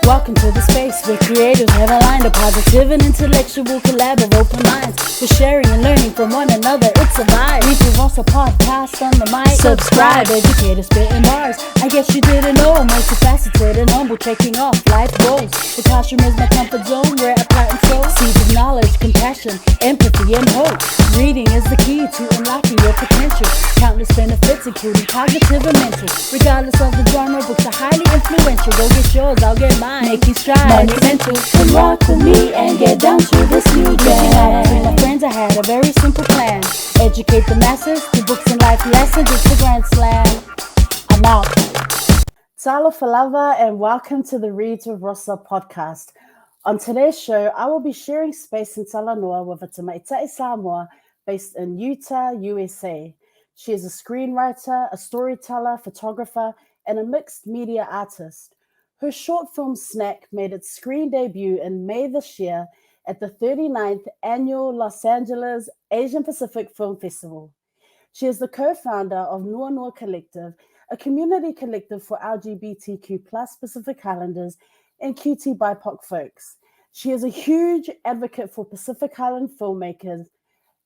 Welcome to the space where creators have aligned a positive and intellectual collab of open minds. For sharing and learning from one another, it's a vibe. ReadswithRosa podcast on the mic. Subscribe, educators spitting bars. I guess you didn't know I'm multifaceted and humble, taking off life goals. The classroom is my comfort zone where I plant and sow seeds of knowledge, compassion, empathy, and hope. Reading is the key to unlocking your potential. Countless benefits, including cognitive and mental. Regardless of the genre, books are highly influential. Go get yours, I'll get mine. Making strides, monumental. And rock with me and get down to this new jam. With my friends, I had a very simple plan. Educate the masses through books and life lessons. It's the grand slam. I'm out. Talo falava and welcome to the Reads with Rosa podcast. On today's show, I will be sharing space in Talanoa with a tama'ita'i Samoa based in Utah, USA. She is a screenwriter, a storyteller, photographer, and a mixed media artist. Her short film Snack made its screen debut in May this year at the 39th Annual Los Angeles Asian Pacific Film Festival. She is the co-founder of Nuanua Collective, a community collective for LGBTQ plus Pacific Islanders and QTBIPOC folks. She is a huge advocate for Pacific Island filmmakers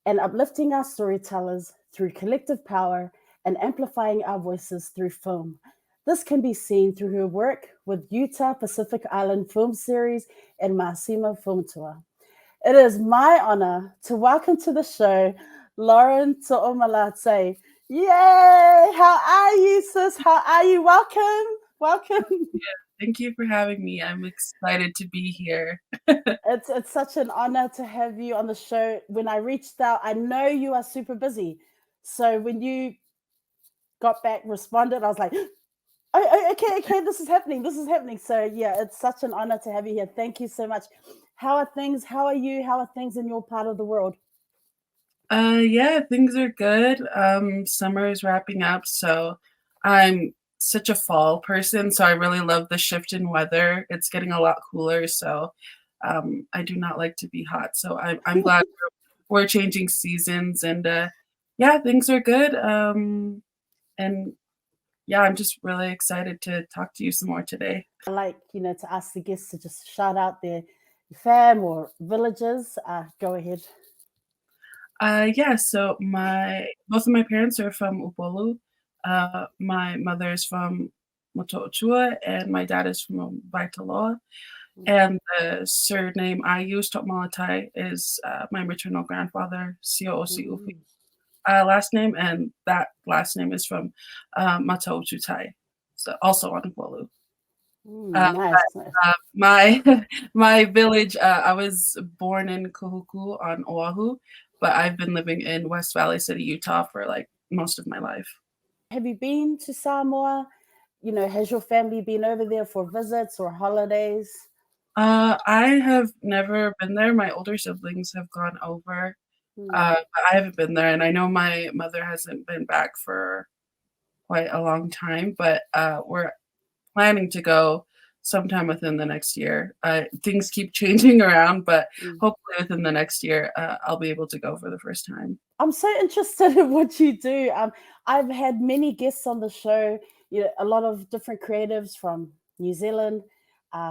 and uplifting our storytellers through collective power and amplifying our voices through film. This can be seen through her work with Utah Pacific Island Film Series and Masima Film Tour. It is my honor to welcome to the show Lauren To'omalate. Yay! How are you, sis? How are you? Welcome. Yeah, thank you for having me. I'm excited to be here. It's such an honor to have you on the show. When I reached out, I know you are super busy. So when you responded, I was like, oh, okay, this is happening. So yeah, it's such an honor to have you here. Thank you so much. How are things? How are you? How are things in your part of the world? Yeah, things are good. Summer is wrapping up, so I'm such a fall person, so I really love the shift in weather. It's getting a lot cooler, so I do not like to be hot. So I'm glad we're changing seasons, and yeah, things are good. And yeah, I'm just really excited to talk to you some more today. I like, to ask the guests to just shout out their fam or villages. Go ahead. Yeah, so both of my parents are from Upolu. My mother is from Moto'ochua, and my dad is from Waitaloa. And the surname I use, Tama'ita'i, is my maternal grandfather, Si'o'osi Ufi. Last name, and that last name is from Mataochutai, so also on Upolu. Nice. My village, I was born in Kahuku on Oahu, but I've been living in West Valley City, Utah for like most of my life. Have you been to Samoa? Has your family been over there for visits or holidays? I have never been there. My older siblings have gone over, but I haven't been there, and I know my mother hasn't been back for quite a long time, but we're planning to go sometime within the next year. Things keep changing around, but hopefully within the next year, I'll be able to go for the first time. I'm so interested in what you do. I've had many guests on the show, a lot of different creatives from New Zealand,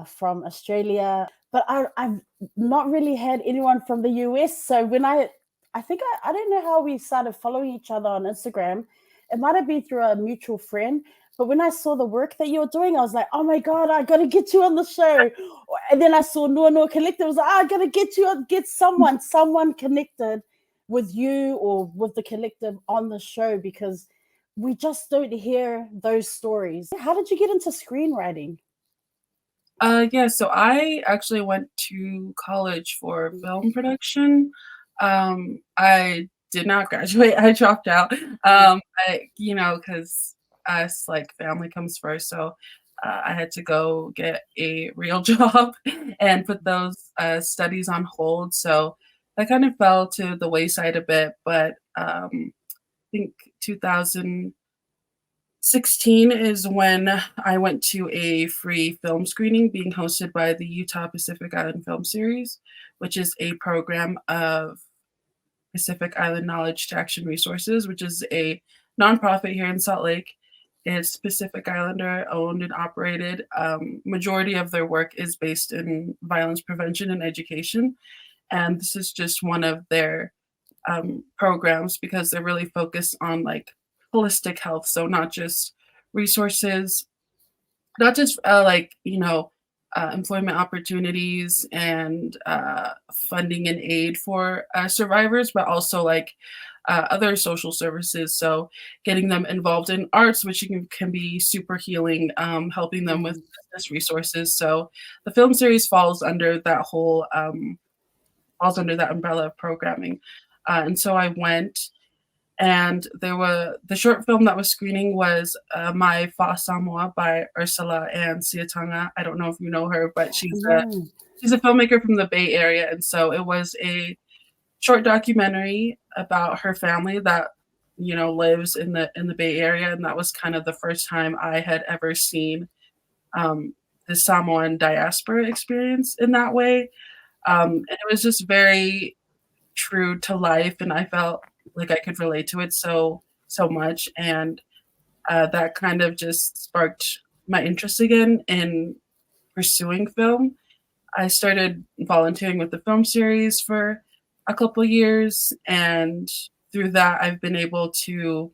from Australia, but I've not really had anyone from the US. So when I don't know how we started following each other on Instagram. It might have been through a mutual friend, but when I saw the work that you were doing, I was like, oh my God, I got to get you on the show. And then I saw Nuanua Collective. I was like, I got to get someone connected with you or with the collective on the show, because we just don't hear those stories. How did you get into screenwriting? Yeah, so I actually went to college for film production. I did not graduate. I dropped out. Because us, like, family comes first. So I had to go get a real job and put those studies on hold. So that kind of fell to the wayside a bit. But I think 2016 is when I went to a free film screening being hosted by the Utah Pacific Island Film Series, which is a program of Pacific Island Knowledge to Action Resources, which is a nonprofit here in Salt Lake. It's Pacific Islander owned and operated. Majority of their work is based in violence prevention and education. And this is just one of their programs because they're really focused on like holistic health. So not just resources, not just employment opportunities and funding and aid for survivors, but also like other social services. So getting them involved in arts, which can be super healing, helping them with business resources. So the film series falls under that umbrella of programming. And so I went, and the short film that was screening was My Fa Samoa by Ursula and Siatanga. I don't know if you know her, but she's a filmmaker from the Bay Area. And so it was a short documentary about her family that, lives in the Bay Area. And that was kind of the first time I had ever seen the Samoan diaspora experience in that way. And it was just very true to life, and I felt like I could relate to it so much, and that kind of just sparked my interest again in pursuing film. I started volunteering with the film series for a couple years, and through that I've been able to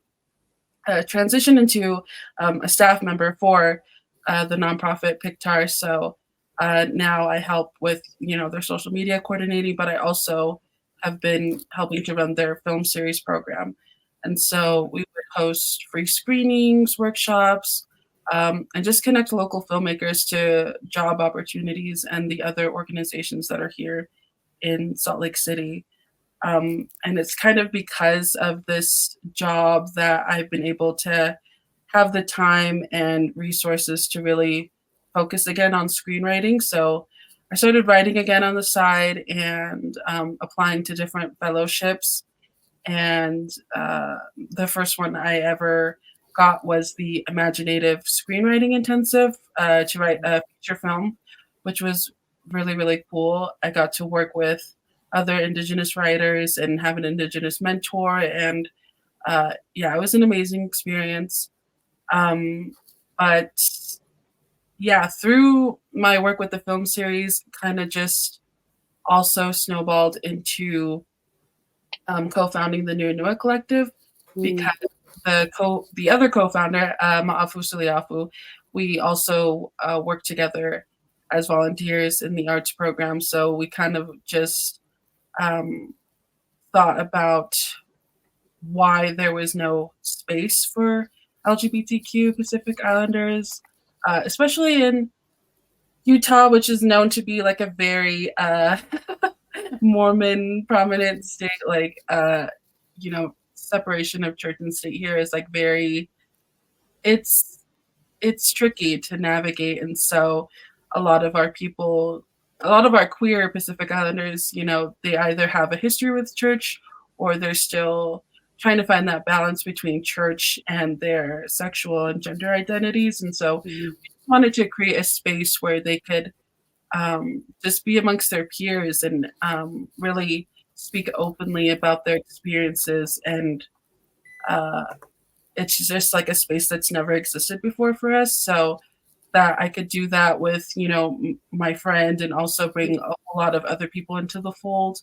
transition into a staff member for the nonprofit Pictar. So now I help with their social media coordinating, but I also have been helping to run their film series program. And so we would host free screenings, workshops, and just connect local filmmakers to job opportunities and the other organizations that are here in Salt Lake City. And it's kind of because of this job that I've been able to have the time and resources to really focus again on screenwriting. So I started writing again on the side and applying to different fellowships. And the first one I ever got was the Imaginative Screenwriting Intensive to write a feature film, which was really, really cool. I got to work with other Indigenous writers and have an Indigenous mentor. And it was an amazing experience. But yeah, through my work with the film series, kind of just also snowballed into co-founding the Nuanua Collective, because the other co-founder, Ma'afu Suliafu, we also work together as volunteers in the arts program. So we kind of just thought about why there was no space for LGBTQ Pacific Islanders, especially in Utah, which is known to be like a very Mormon prominent state. Like, separation of church and state here is like it's tricky to navigate. And so a lot of our queer Pacific Islanders, they either have a history with church or they're still trying to find that balance between church and their sexual and gender identities. And so we wanted to create a space where they could just be amongst their peers and really speak openly about their experiences. And it's just like a space that's never existed before for us. So that I could do that with, my friend, and also bring a lot of other people into the fold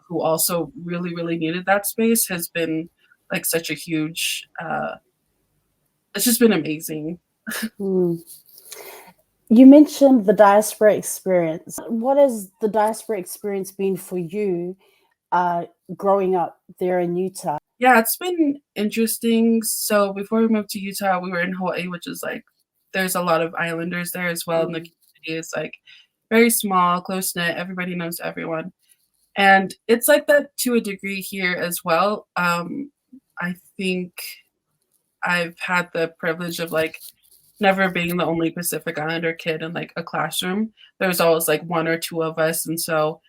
who also really, really needed that space has been like such a huge, it's just been amazing. You mentioned the diaspora experience. What has the diaspora experience been for you growing up there in Utah? Yeah, it's been interesting. So before we moved to Utah, we were in Hawaii, which is like, there's a lot of islanders there as well. And the community is like very small, close knit. Everybody knows everyone. And it's like that to a degree here as well. I think I've had the privilege of like never being the only Pacific Islander kid in like a classroom. There's always like one or two of us. And so,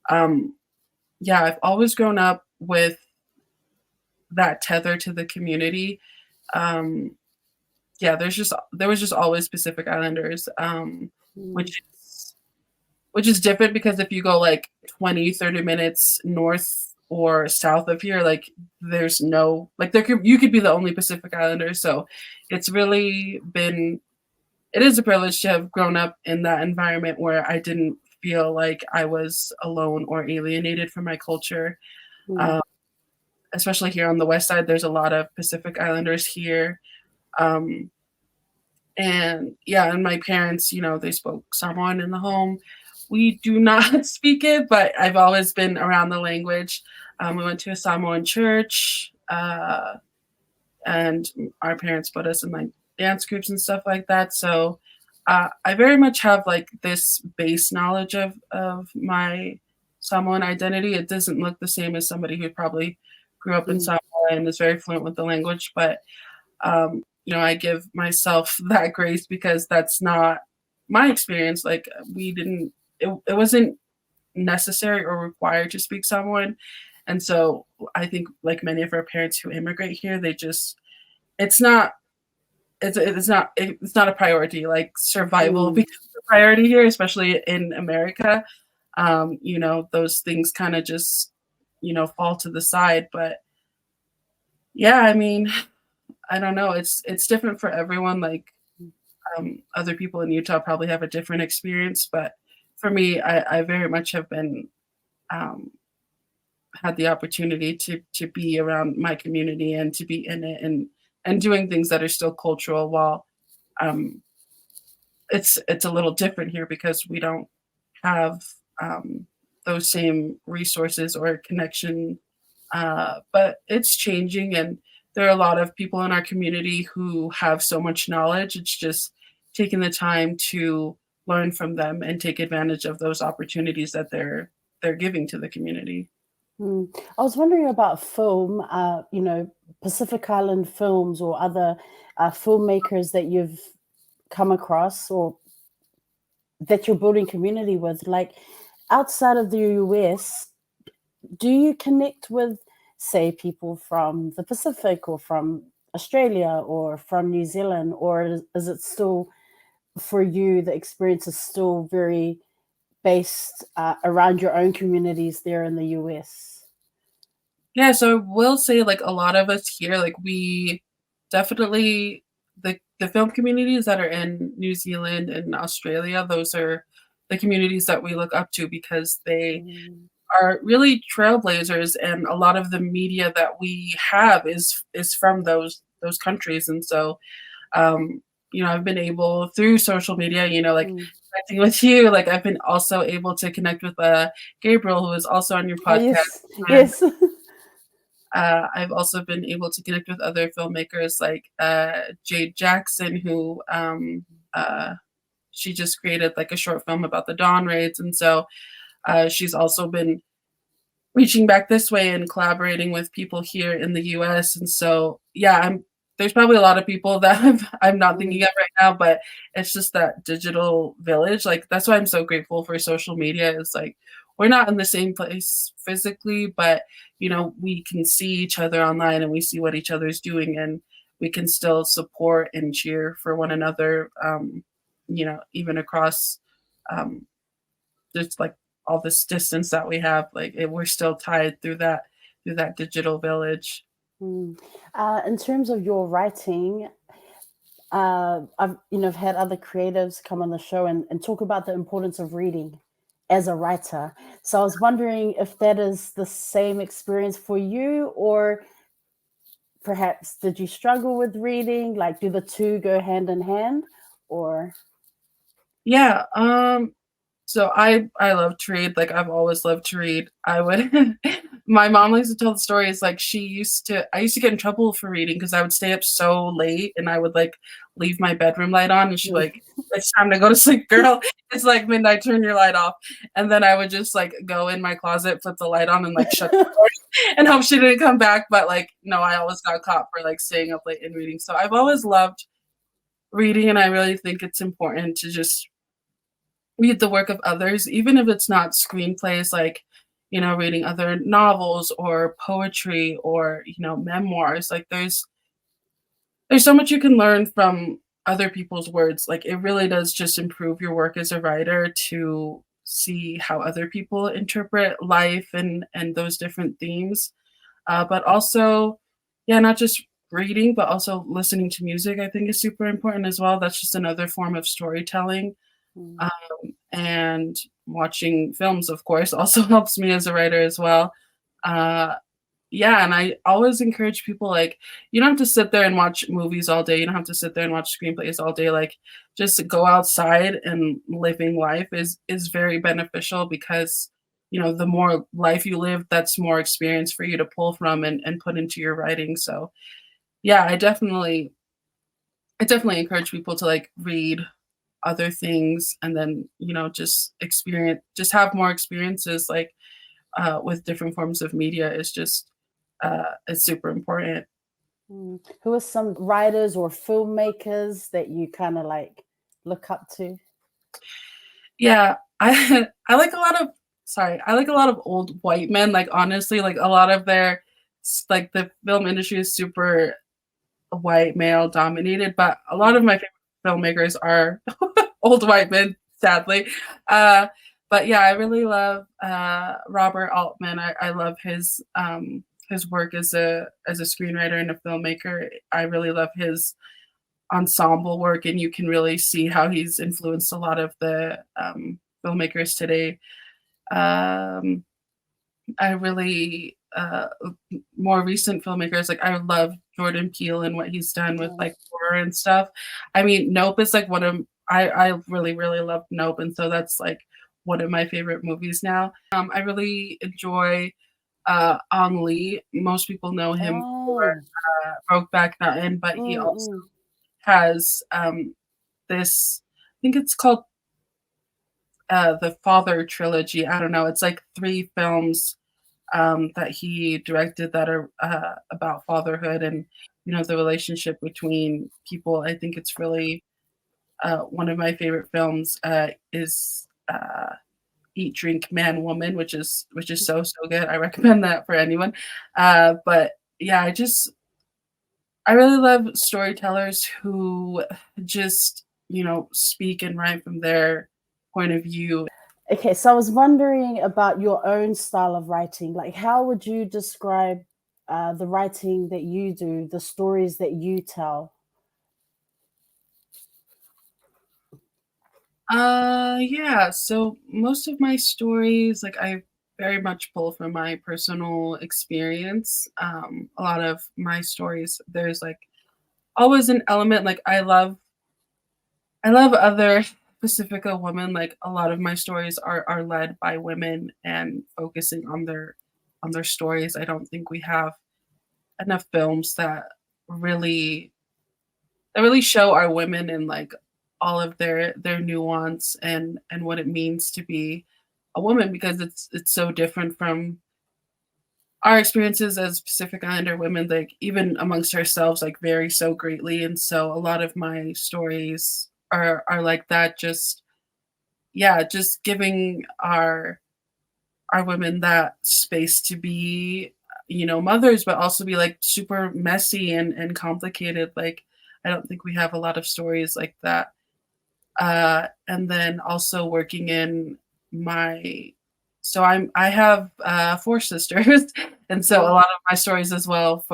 I've always grown up with that tether to the community. There was just always Pacific Islanders, which is different because if you go like 20, 30 minutes north or south of here, like there's no like you could be the only Pacific Islander. So it's really been it is a privilege to have grown up in that environment where I didn't feel like I was alone or alienated from my culture. Mm. Um, Especially here on the west side, there's a lot of Pacific Islanders here. Um, and yeah, and my parents, they spoke Samoan in the home. We do not speak it, but I've always been around the language. We went to a Samoan church, and our parents put us in like dance groups and stuff like that. So I very much have like this base knowledge of my Samoan identity. It doesn't look the same as somebody who probably grew up in Mm. Samoa and is very fluent with the language, but I give myself that grace because that's not my experience. Like it wasn't necessary or required to speak Samoan. And so I think like many of our parents who immigrate here, it's not, it's not a priority. Like survival Mm. becomes a priority here, especially in America. Those things kind of just, fall to the side. But yeah, I mean, I don't know. It's different for everyone. Like other people in Utah probably have a different experience, but for me, I very much have been um, had the opportunity to be around my community and to be in it and doing things that are still cultural while um, it's a little different here because we don't have those same resources or connection. But it's changing, and there are a lot of people in our community who have so much knowledge. It's just taking the time to learn from them and take advantage of those opportunities that they're giving to the community. Mm. I was wondering about film, Pacific Island films or other filmmakers that you've come across or that you're building community with. Like outside of the US, do you connect with, say, people from the Pacific or from Australia or from New Zealand, or is it still for you, the experience is still very based around your own communities there in the US? Yeah, so I will say like a lot of us here, like we definitely the film communities that are in New Zealand and Australia, those are the communities that we look up to because they Mm. are really trailblazers, and a lot of the media that we have is from those countries. And so I've been able through social media, like Mm. connecting with you, like I've been also able to connect with Gabriel, who is also on your Oh, podcast. yes, And yes. I've also been able to connect with other filmmakers like Jade Jackson, who she just created like a short film about the Dawn raids. And so she's also been reaching back this way and collaborating with people here in the US. And so, yeah, there's probably a lot of people that I'm not thinking Mm. of right now, but it's just that digital village. Like that's why I'm so grateful for social media. Is like we're not in the same place physically, but we can see each other online and we see what each other's doing, and we can still support and cheer for one another. Even across just like all this distance that we have, like we're still tied through that digital village. Mm. In terms of your writing, I've had other creatives come on the show and talk about the importance of reading as a writer. So I was wondering if that is the same experience for you, or perhaps did you struggle with reading? Like, do the two go hand in hand, or? Yeah. So I love to read. Like I've always loved to read. I would my mom likes to tell the stories like I used to get in trouble for reading because I would stay up so late and I would like leave my bedroom light on, and she'd be like, "It's time to go to sleep, girl. It's like midnight, turn your light off." And then I would just like go in my closet, flip the light on and like shut the door and hope she didn't come back. But like no, I always got caught for like staying up late and reading. So I've always loved reading, and I really think it's important to just read the work of others, even if it's not screenplays, like, reading other novels or poetry or, memoirs. Like there's so much you can learn from other people's words. Like it really does just improve your work as a writer to see how other people interpret life and those different themes. But also, yeah, not just reading, but also listening to music, I think is super important as well. That's just another form of storytelling. Mm. And watching films, of course, also helps me as a writer as well. Uh, yeah, and I always encourage people, like, you don't have to sit there and watch movies all day. You don't have to sit there and watch screenplays all day. Like, just go outside and living life is very beneficial because, the more life you live, that's more experience for you to pull from and put into your writing. So yeah, I definitely encourage people to like read other things and then, just have more experiences like with different forms of media is just it's super important. Mm. Who are some writers or filmmakers that you kind of like look up to? Yeah, I I like a lot of old white men. Like honestly, like a lot of like the film industry is super white male dominated, but a lot of my favorite filmmakers are old white men, sadly. Uh, but yeah, I really love Robert Altman. I love his work as a screenwriter and a filmmaker. I really love his ensemble work, and you can really see how he's influenced a lot of the filmmakers today. Um, I really more recent filmmakers, like I love Jordan Peele and what he's done with like Yes. horror and stuff. I mean, Nope is like one of I really really love Nope, and so that's like one of my favorite movies now. I really enjoy Ang Lee. Most people know him for Oh. Brokeback Mountain, but he Mm, also mm. has this. I think it's called the Father trilogy. I don't know. It's like 3 films that he directed that are about fatherhood and the relationship between people. I think it's really one of my favorite films is Eat, Drink, Man, Woman, which is so good. I recommend that for anyone. But yeah, I really love storytellers who just speak and write from their point of view. Okay, so I was wondering about your own style of writing. Like, how would you describe the writing that you do, the stories that you tell? Yeah, so most of my stories, like I very much pull from my personal experience. A lot of my stories, there's like always an element like I love other Pacifica women. Like a lot of my stories are led by women and focusing on their stories. I don't think we have enough films really that really show our women in like all of their nuance and what it means to be a woman because it's so different from our experiences as Pacific Islander women, like even amongst ourselves, like vary so greatly. And so a lot of my stories are like that, just yeah, just giving our women that space to be, mothers, but also be like super messy and complicated. Like I don't think we have a lot of stories like that. And then also working in my I have 4 sisters, and so a Mm. lot of my stories as well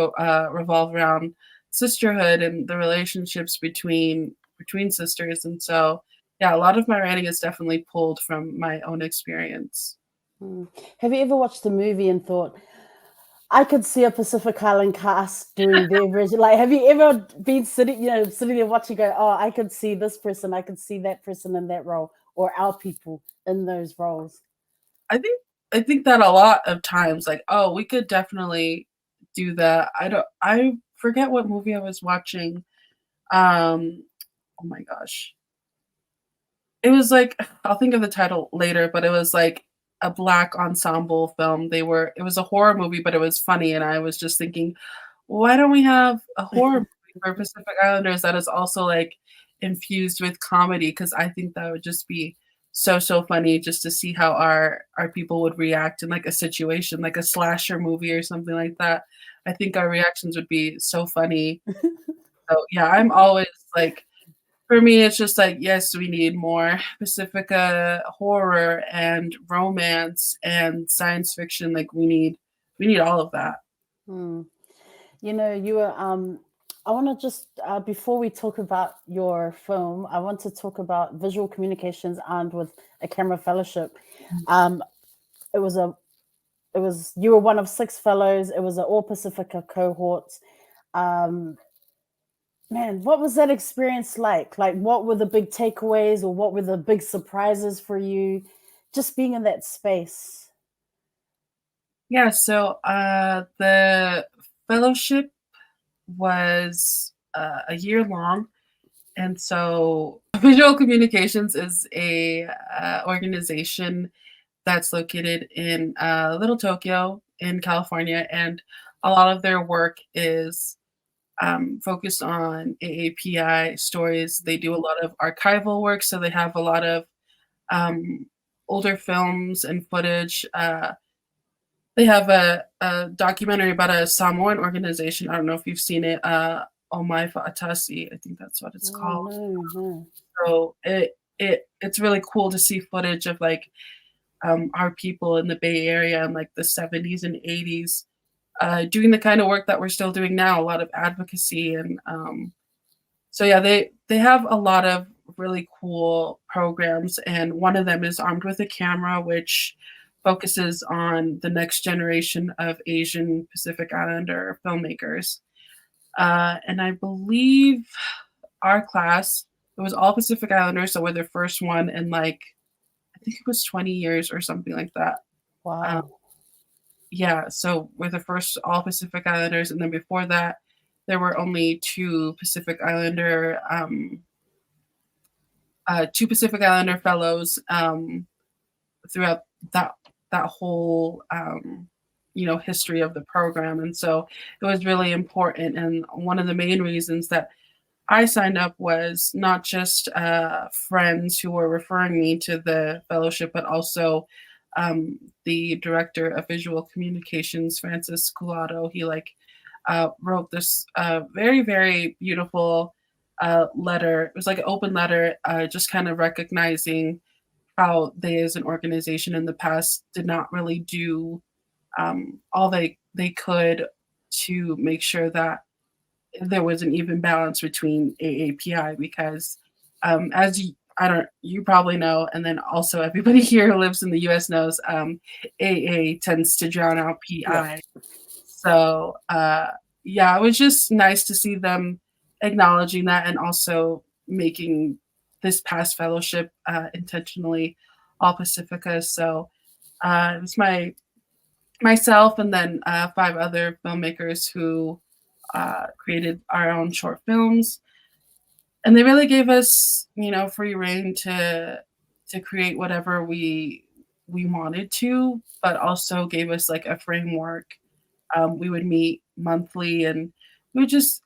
revolve around sisterhood and the relationships between sisters. And so yeah, a lot of my writing is definitely pulled from my own experience. Mm. Have you ever watched a movie and thought, I could see a Pacific Island cast doing their version? Like, have you ever been sitting there watching, go, oh, I could see this person, I could see that person in that role, or our people in those roles? I think that a lot of times, like, oh, we could definitely do that. I forget what movie I was watching. Oh my gosh. It was like I'll think of the title later, but it was like a black ensemble film. It was a horror movie, but it was funny, and I was just thinking, why don't we have a horror movie for Pacific Islanders that is also like infused with comedy? Because I think that would just be so funny just to see how our people would react in like a situation, like a slasher movie or something like that. I think our reactions would be so funny. So yeah, I'm always like for me, it's just like, yes, we need more Pacifica horror and romance and science fiction. Like we need all of that. Mm. You know, you were. I want to just before we talk about your film, I want to talk about visual communications and with a camera fellowship. Um, it was a. It was you were one of 6 fellows. It was an all Pacifica cohort. Um, Man, what was that experience like? Like, what were the big takeaways, or what were the big surprises for you? Just being in that space. Yeah, so the fellowship was a year long. And so Visual Communications is a organization that's located in Little Tokyo in California. And a lot of their work is focused on AAPI stories. They do a lot of archival work. So they have a lot of um, older films and footage. They have a documentary about a Samoan organization. I don't know if you've seen it. Atasi, I think that's what it's Oh, called. no, no. So it's really cool to see footage of like our people in the Bay Area in like the 70s and 80s doing the kind of work that we're still doing now, a lot of advocacy. And so yeah, they have a lot of really cool programs, and one of them is Armed with a Camera, which focuses on the next generation of Asian Pacific Islander filmmakers. And I believe our class, it was all Pacific Islanders, so we're the first one in like I think it was 20 years or something like that. Um, Wow. yeah, so we're the first all Pacific Islanders, and then before that, there were only two Pacific Islander fellows throughout that that whole history of the program, and so it was really important. And one of the main reasons that I signed up was not just friends who were referring me to the fellowship, but also the director of visual communications, Francis Culado. He wrote this very, very beautiful letter. It was like an open letter, just kind of recognizing how they, as an organization in the past, did not really do all they could to make sure that there was an even balance between AAPI because as you probably know, and then also everybody here who lives in the US knows, AA tends to drown out Yeah. PI. So yeah, it was just nice to see them acknowledging that and also making this past fellowship intentionally all Pacifica. So it was myself and then 5 other filmmakers who created our own short films, and they really gave us, free reign to create whatever we wanted to, but also gave us like a framework. We would meet monthly, and we would just,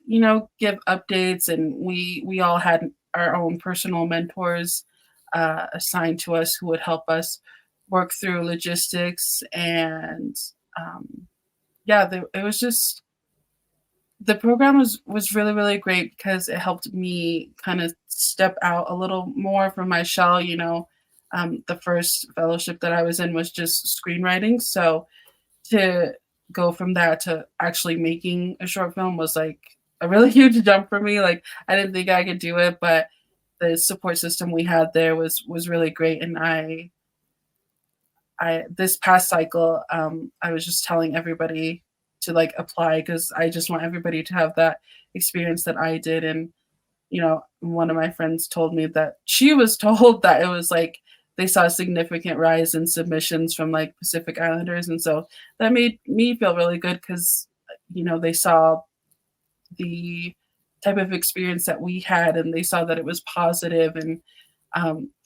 give updates, and we all had our own personal mentors assigned to us who would help us work through logistics. And yeah, it was just the program was really, really great because it helped me kind of step out a little more from my shell. The first fellowship that I was in was just screenwriting, so to go from that to actually making a short film was like a really huge jump for me. Like I didn't think I could do it, but the support system we had there was really great. And I this past cycle, I was just telling everybody to like apply because I just want everybody to have that experience that I did. And one of my friends told me that she was told that it was like they saw a significant rise in submissions from like Pacific Islanders, and so that made me feel really good because they saw the type of experience that we had, and they saw that it was positive, and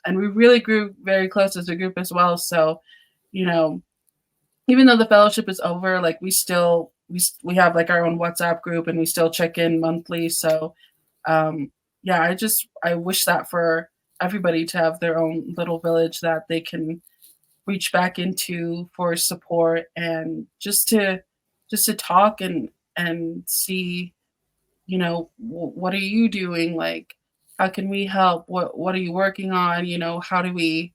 we really grew very close as a group as well. So you know even though the fellowship is over, like we have like our own WhatsApp group, and we still check in monthly. So yeah, I wish that for everybody to have their own little village that they can reach back into for support, and just to talk and see, what are you doing? Like How can we help? What are you working on? You know, how do we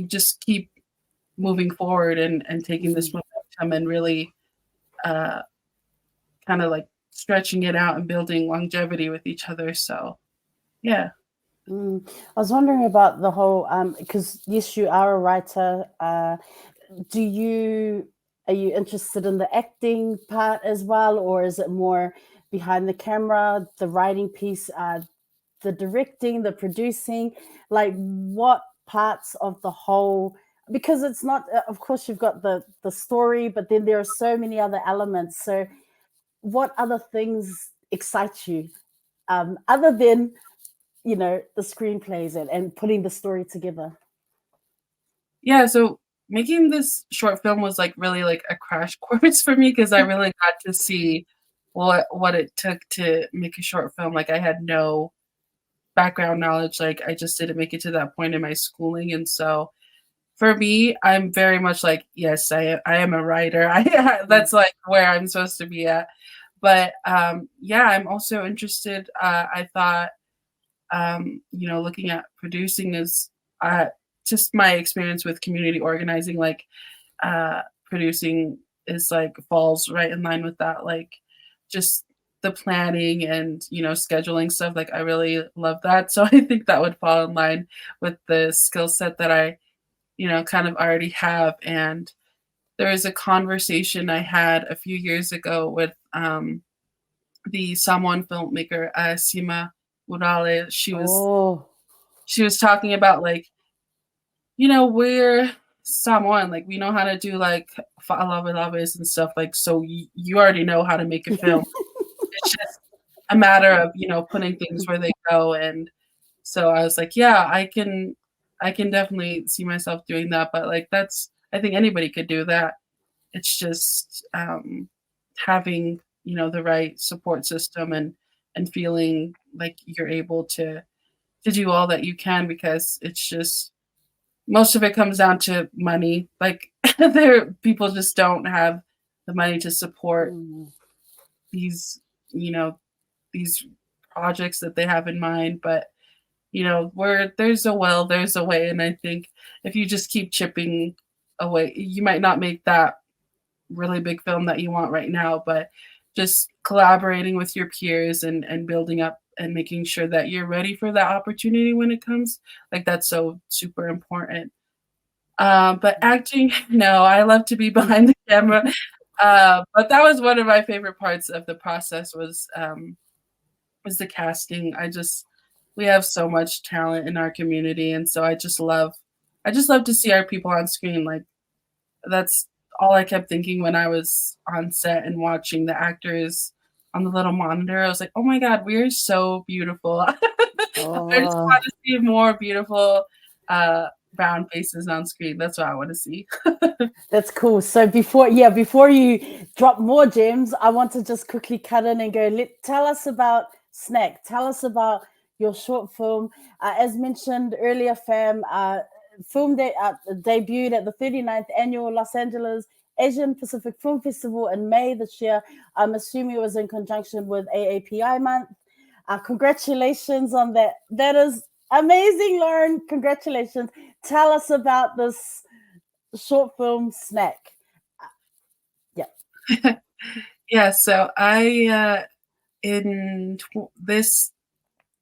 just keep moving forward and taking this Mm. momentum and really uh, kind of like stretching it out and building longevity with each other. So yeah. Mm. I was wondering about the whole because yes, you are a writer. Do you Are you interested in the acting part as well, or is it more behind the camera, the writing piece, the directing, the producing? Like what parts of the whole? Because it's not. Of course, you've got the story, but then there are so many other elements. So, what other things excite you other than the screenplays and putting the story together? Yeah, so making this short film was like really like a crash course for me because I really got to see what it took to make a short film. Like I had no background knowledge, like I just didn't make it to that point in my schooling. And so for me, I'm very much like, yes, I am a writer. I Mm. that's like where I'm supposed to be at. But yeah, I'm also interested. I thought looking at producing is uh, just my experience with community organizing, like producing is like falls right in line with that, like just the planning and scheduling stuff. Like I really love that. So I think that would fall in line with the skill set that I, kind of already have. And there was a conversation I had a few years ago with the Samoan filmmaker Sima Murale. Oh. She was talking about like, we're Samoan, like we know how to do like fa'alawalas and stuff. Like, so you already know how to make a film. It's just a matter of putting things where they go. And so I was like, yeah, I can definitely see myself doing that. But like that's I think anybody could do that. It's just having the right support system and feeling like you're able to do all that you can because it's just most of it comes down to money. Like there people just don't have the money to support Mm. these, you know, these projects that they have in mind. But, where there's a will, there's a way. And I think if you just keep chipping away, you might not make that really big film that you want right now, but just collaborating with your peers and building up and making sure that you're ready for that opportunity when it comes, like that's so super important. But acting, no, I love to be behind the camera. But that was one of my favorite parts of the process was the casting. We have so much talent in our community, and so I just love to see our people on screen. Like that's all I kept thinking when I was on set and watching the actors on the little monitor. I was like, "Oh my god, we are so beautiful." I just Oh, want to see more beautiful brown faces on screen. That's what I want to see. that's cool. So before you drop more gems, I want to just quickly cut in and go. Tell us about Snack. Tell us about your short film. As mentioned earlier, fam, debuted at the 39th annual Los Angeles Asian Pacific Film Festival in May this year. I'm assuming it was in conjunction with AAPI month. Congratulations on that. That is amazing, Lauren. Congratulations. Tell us about this short film Snack. Yeah. Yeah, so this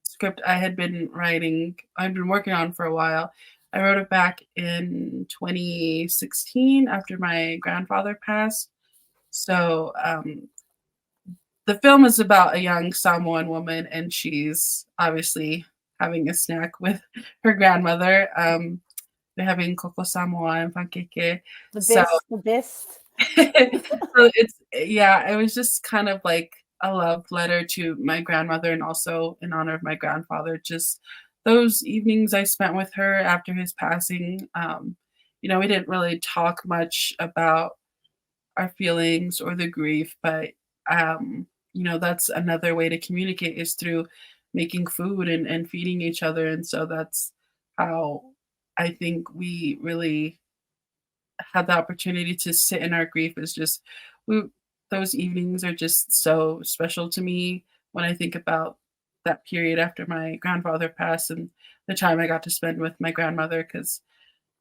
script I've been working on for a while. I wrote it back in 2016 after my grandfather passed. So the film is about a young Samoan woman, and she's obviously having a snack with her grandmother. They're having koko Samoa and pankeke. The So best, the best. so it was just kind of like a love letter to my grandmother and also in honor of my grandfather. Just those evenings I spent with her after his passing. We didn't really talk much about our feelings or the grief, but that's another way to communicate is through making food and feeding each other. And so that's how I think we really had the opportunity to sit in our grief is just we those evenings are just so special to me when I think about that period after my grandfather passed and the time I got to spend with my grandmother, because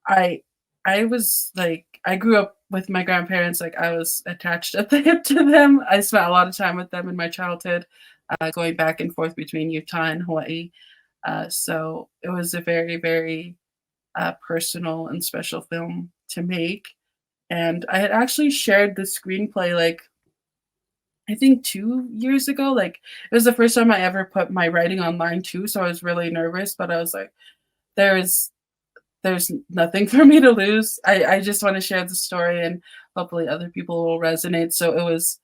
I I was like, I grew up with my grandparents, like, I was attached at the hip to them. I spent a lot of time with them in my childhood, going back and forth between Utah and Hawaii. So it was a very, very, personal and special film to make, and I had actually shared the screenplay, like, I think 2 years ago, like, it was the first time I ever put my writing online too, so I was really nervous, but I was like, "There's there's nothing for me to lose. I just wanna share the story and hopefully other people will resonate." So it was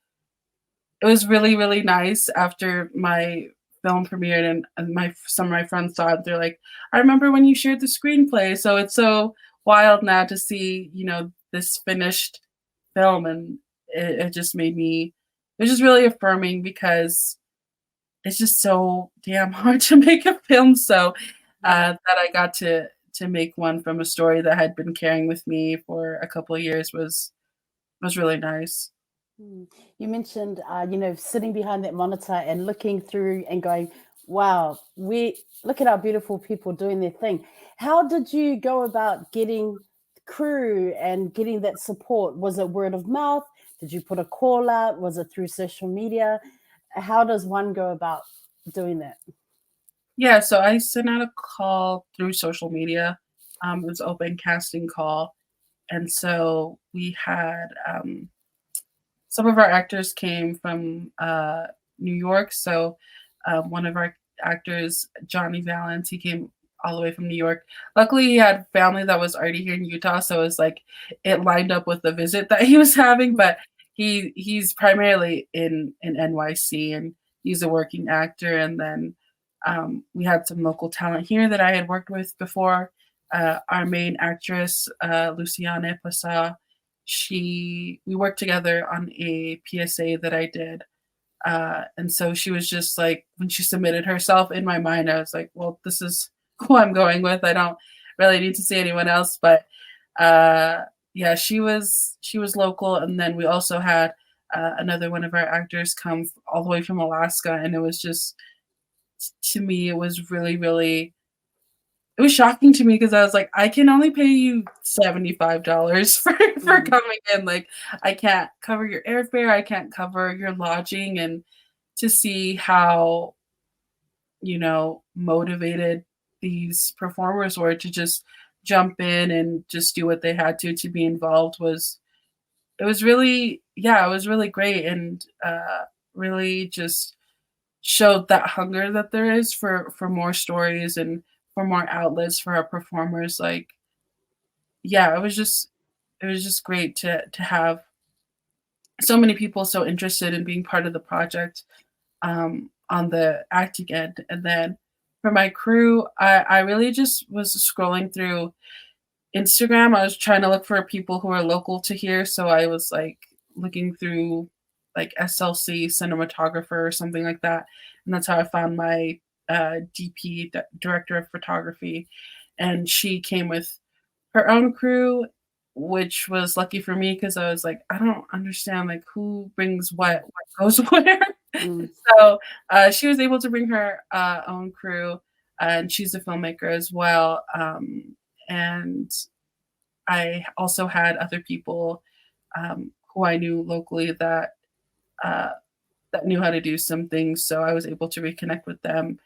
really, really nice after my film premiered and my some of my friends saw it, they're like, "I remember when you shared the screenplay." So it's so wild now to see, this finished film, and it just made me it was just really affirming because it's just so damn hard to make a film, so, that I got to make one from a story that had been carrying with me for a couple of years was really nice. Mm. You mentioned, sitting behind that monitor and looking through and going, wow, we look at our beautiful people doing their thing. How did you go about getting crew and getting that support? Was it word of mouth? Did you put a call out? Was it through social media? How does one go about doing that? Yeah, so I sent out a call through social media. It was open casting call, and so we had, some of our actors came from, New York, so, one of our actors, Johnny Valance, he came all the way from New York. Luckily, he had family that was already here in Utah, so it was like it lined up with the visit that he was having, but he's primarily in NYC, and he's a working actor, and then, we had some local talent here that I had worked with before. Our main actress, Luciane Pasa, she we worked together on a PSA that I did, and so she was just like when she submitted herself in my mind, I was like, "Well, this is who I'm going with. I don't really need to see anyone else." But, yeah, she was local, and then we also had, another one of our actors come all the way from Alaska, and it was just to me, it was really, really it was shocking to me because I was like, "I can only pay you $75 for Mm. coming in, like, I can't cover your airfare, I can't cover your lodging," and to see how, motivated these performers were to just jump in and just do what they had to be involved was it was really yeah, it was really great and, really just showed that hunger that there is for more stories and for more outlets for our performers, like, yeah, it was just great to have so many people so interested in being part of the project, on the acting end, and then for my crew, I really just was scrolling through Instagram. I was trying to look for people who are local to here, so I was, like, looking through, like, SLC cinematographer or something like that, and that's how I found my, DP, director of photography, and she came with her own crew, which was lucky for me because I was like, "I don't understand, like, who brings what goes where?" Mm. So, she was able to bring her, own crew, and she's a filmmaker as well, and I also had other people, who I knew locally uh, that knew how to do some things, so I was able to reconnect with them,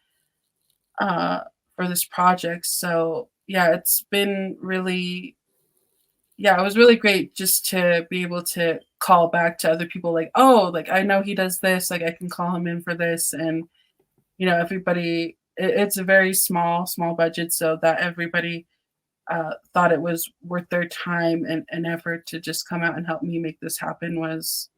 uh, for this project, so, yeah, it's been really yeah, it was really great just to be able to call back to other people like, "Oh, like, I know he does this, like, I can call him in for this," and, everybody it's a very small budget so that everybody, thought it was worth their time and effort to just come out and help me make this happen was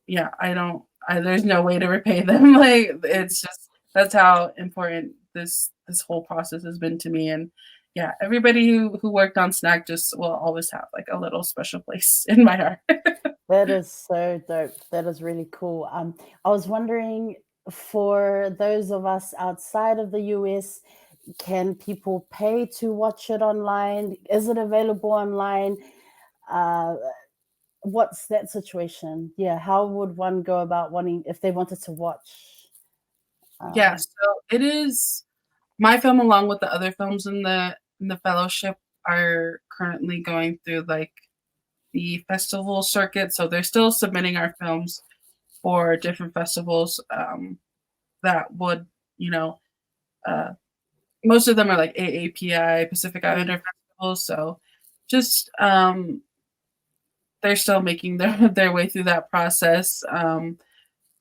yeah, I don't there's no way to repay them, like, it's just that's how important this whole process has been to me, and, yeah, everybody who worked on Snack just will always have, like, a little special place in my heart. That is so dope. That is really cool. I was wondering, for those of us outside of the US, can people pay to watch it online? Is it available online? Uh, what's that situation? Yeah, how would one go about wanting if they wanted to watch? Yeah, so it is my film along with the other films in the fellowship are currently going through like the festival circuit. So they're still submitting our films for different festivals that would, you know, uh, most of them are like AAPI, Pacific Islander festivals. So just they're still making their way through that process.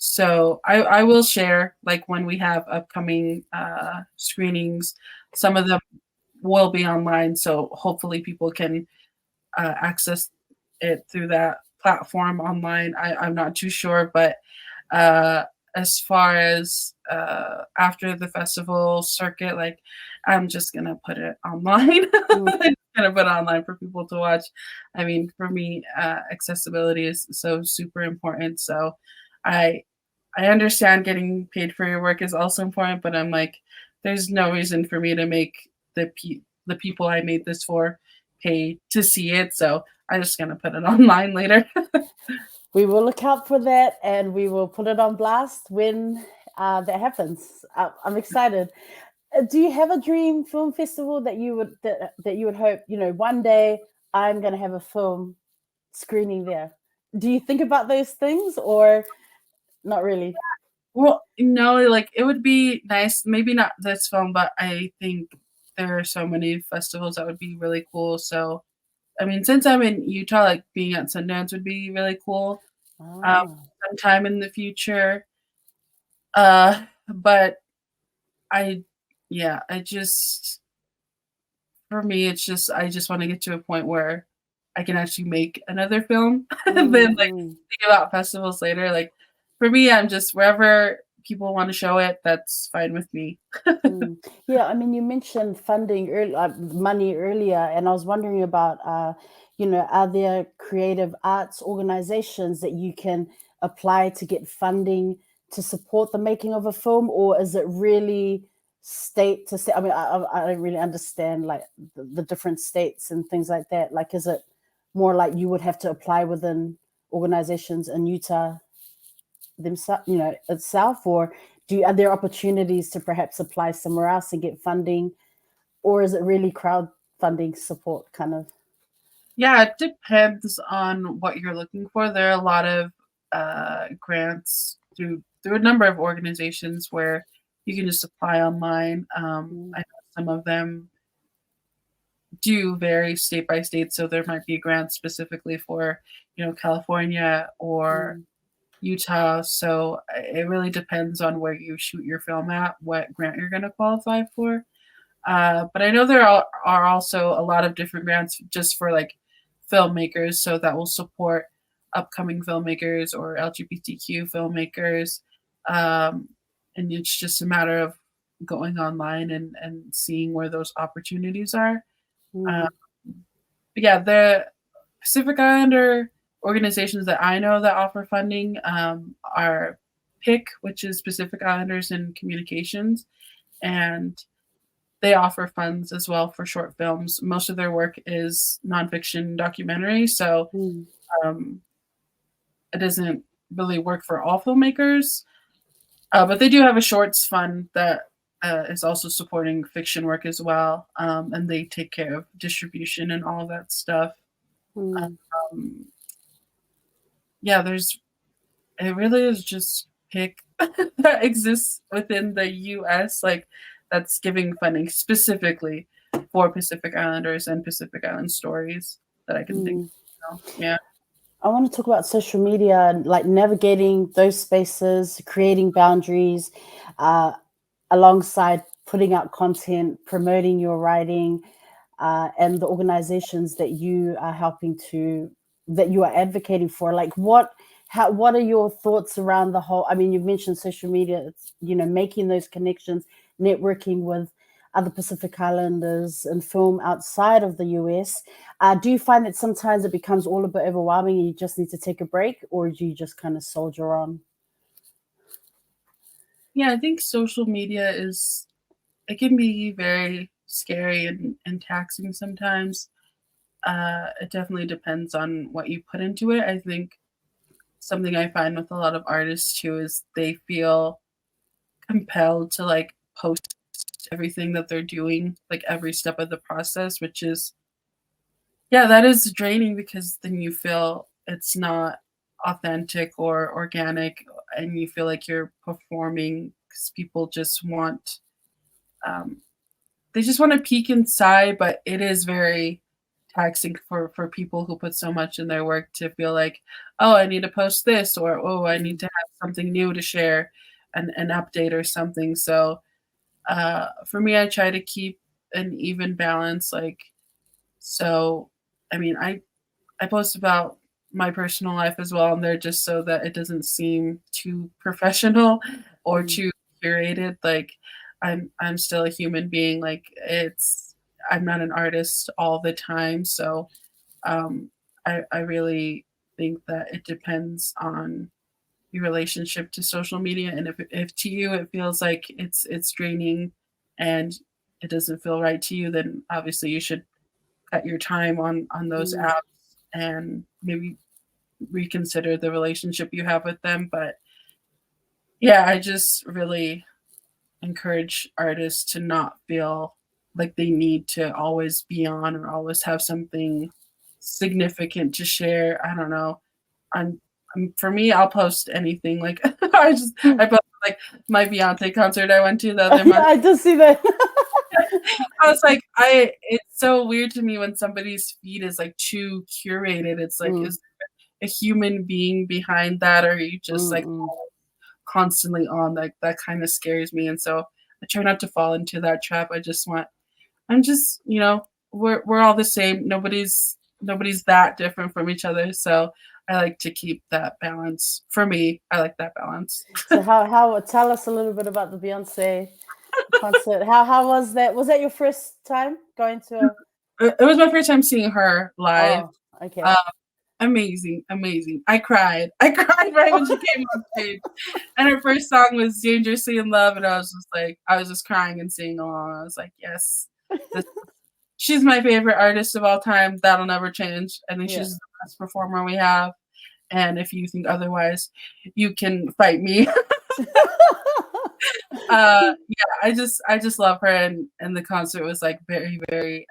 So I will share like when we have upcoming screenings. Some of them will be online, so hopefully people can access it through that platform online. I'm not too sure, but uh, as far as after the festival circuit, like I'm just gonna put it online. I'm just gonna put it online for people to watch. I mean, for me, accessibility is so super important. So I I understand getting paid for your work is also important, but I'm like, there's no reason for me to make the people I made this for pay to see it. So I'm just gonna put it online later. We will look out for that, and we will put it on blast when that happens. I'm excited. Do you have a dream film festival that you would hope, one day I'm going to have a film screening there? Do you think about those things, or not really? Well, like it would be nice, maybe not this film, but I think there are so many festivals that would be really cool. So, I mean, since I'm in Utah, like being at Sundance would be really cool. Um, Oh. sometime in the future. But I, yeah, I just for me, it's just I just want to get to a point where I can actually make another film, and then like Mm-hmm. think about festivals later. Like for me, I'm just wherever people want to show it, that's fine with me. Yeah, I mean, you mentioned funding money earlier, and I was wondering about, are there creative arts organizations that you can apply to get funding to support the making of a film, or is it really state to state? I mean, I don't really understand like the different states and things like that. Like, is it more like you would have to apply within organizations in Utah themselves, itself, or are there opportunities to perhaps apply somewhere else and get funding, or is it really crowdfunding support kind of? Yeah, it depends on what you're looking for. There are a lot of grants through a number of organizations where you can just apply online. I know some of them do vary state by state, so there might be grants specifically for California or Mm, Utah. So it really depends on where you shoot your film at, what grant you're going to qualify for. But I know there are also a lot of different grants just for like filmmakers, so that will support upcoming filmmakers or LGBTQ filmmakers. Um, and it's just a matter of going online and seeing where those opportunities are. Uh, mm, but yeah, the Pacific Islander organizations that I know that offer funding are PIC, which is Pacific Islanders in Communications, and they offer funds as well for short films. Most of their work is nonfiction documentary, so mm, um, it doesn't really work for all filmmakers. But they do have a shorts fund that is also supporting fiction work as well, and they take care of distribution and all of that stuff. mm, Um, yeah, it really is just pick that exists within the US, like that's giving funding specifically for Pacific Islanders and Pacific Island stories that I can think mm. of. Yeah. I want to talk about social media and like navigating those spaces, creating boundaries, uh, alongside putting out content, promoting your writing, and the organizations that you are that you are advocating for. Like, what are your thoughts around the whole? I mean, you've mentioned social media. It's, making those connections, networking with other Pacific Islanders and film outside of the US. Do you find that sometimes it becomes all a bit overwhelming and you just need to take a break, or do you just kind of soldier on? Yeah, I think social media it can be very scary and taxing sometimes. It definitely depends on what you put into it. I think something I find with a lot of artists too is they feel compelled to like post everything that they're doing, like every step of the process, which is, yeah, that is draining because then you feel it's not authentic or organic, and you feel like you're performing because people just want, um, they just want to peek inside, but it is very taxing for people who put so much in their work to feel like, oh, I need to post this, or oh, I need to have something new to share, an update or something. So for me, I try to keep an even balance. Like, so, I mean, I post about my personal life as well, and they're just so that it doesn't seem too professional or Mm. too curated. Like, I'm still a human being. Like, I'm not an artist all the time. So I really think that it depends on your relationship to social media, and if to you it feels like it's draining and it doesn't feel right to you, then obviously you should cut your time on those Mm. apps and maybe reconsider the relationship you have with them. But yeah, I just really encourage artists to not feel like they need to always be on or always have something significant to share. I don't know. For me, I'll post anything. Like I posted like my Beyonce concert I went to the other Yeah, month. I just see that. I was like, it's so weird to me when somebody's feed is like too curated. It's like, Mm, is a human being behind that, or are you just like mm. constantly on? Like that kind of scares me, and so I try not to fall into that trap. I'm just, we're all the same. Nobody's that different from each other. So I like to keep that balance. For me, I like that balance. So how tell us a little bit about the Beyonce concert. How was that? Was that your first time going to a It was my first time seeing her live. Oh, okay. Uh, Amazing, amazing. I cried. I cried right when she came on stage. And her first song was Dangerously in Love, and I was just crying and singing along. I was like, yes, this, she's my favorite artist of all time. That'll never change. I think Yeah. she's the best performer we have. And if you think otherwise, you can fight me. Yeah, I just love her, and the concert was like very, very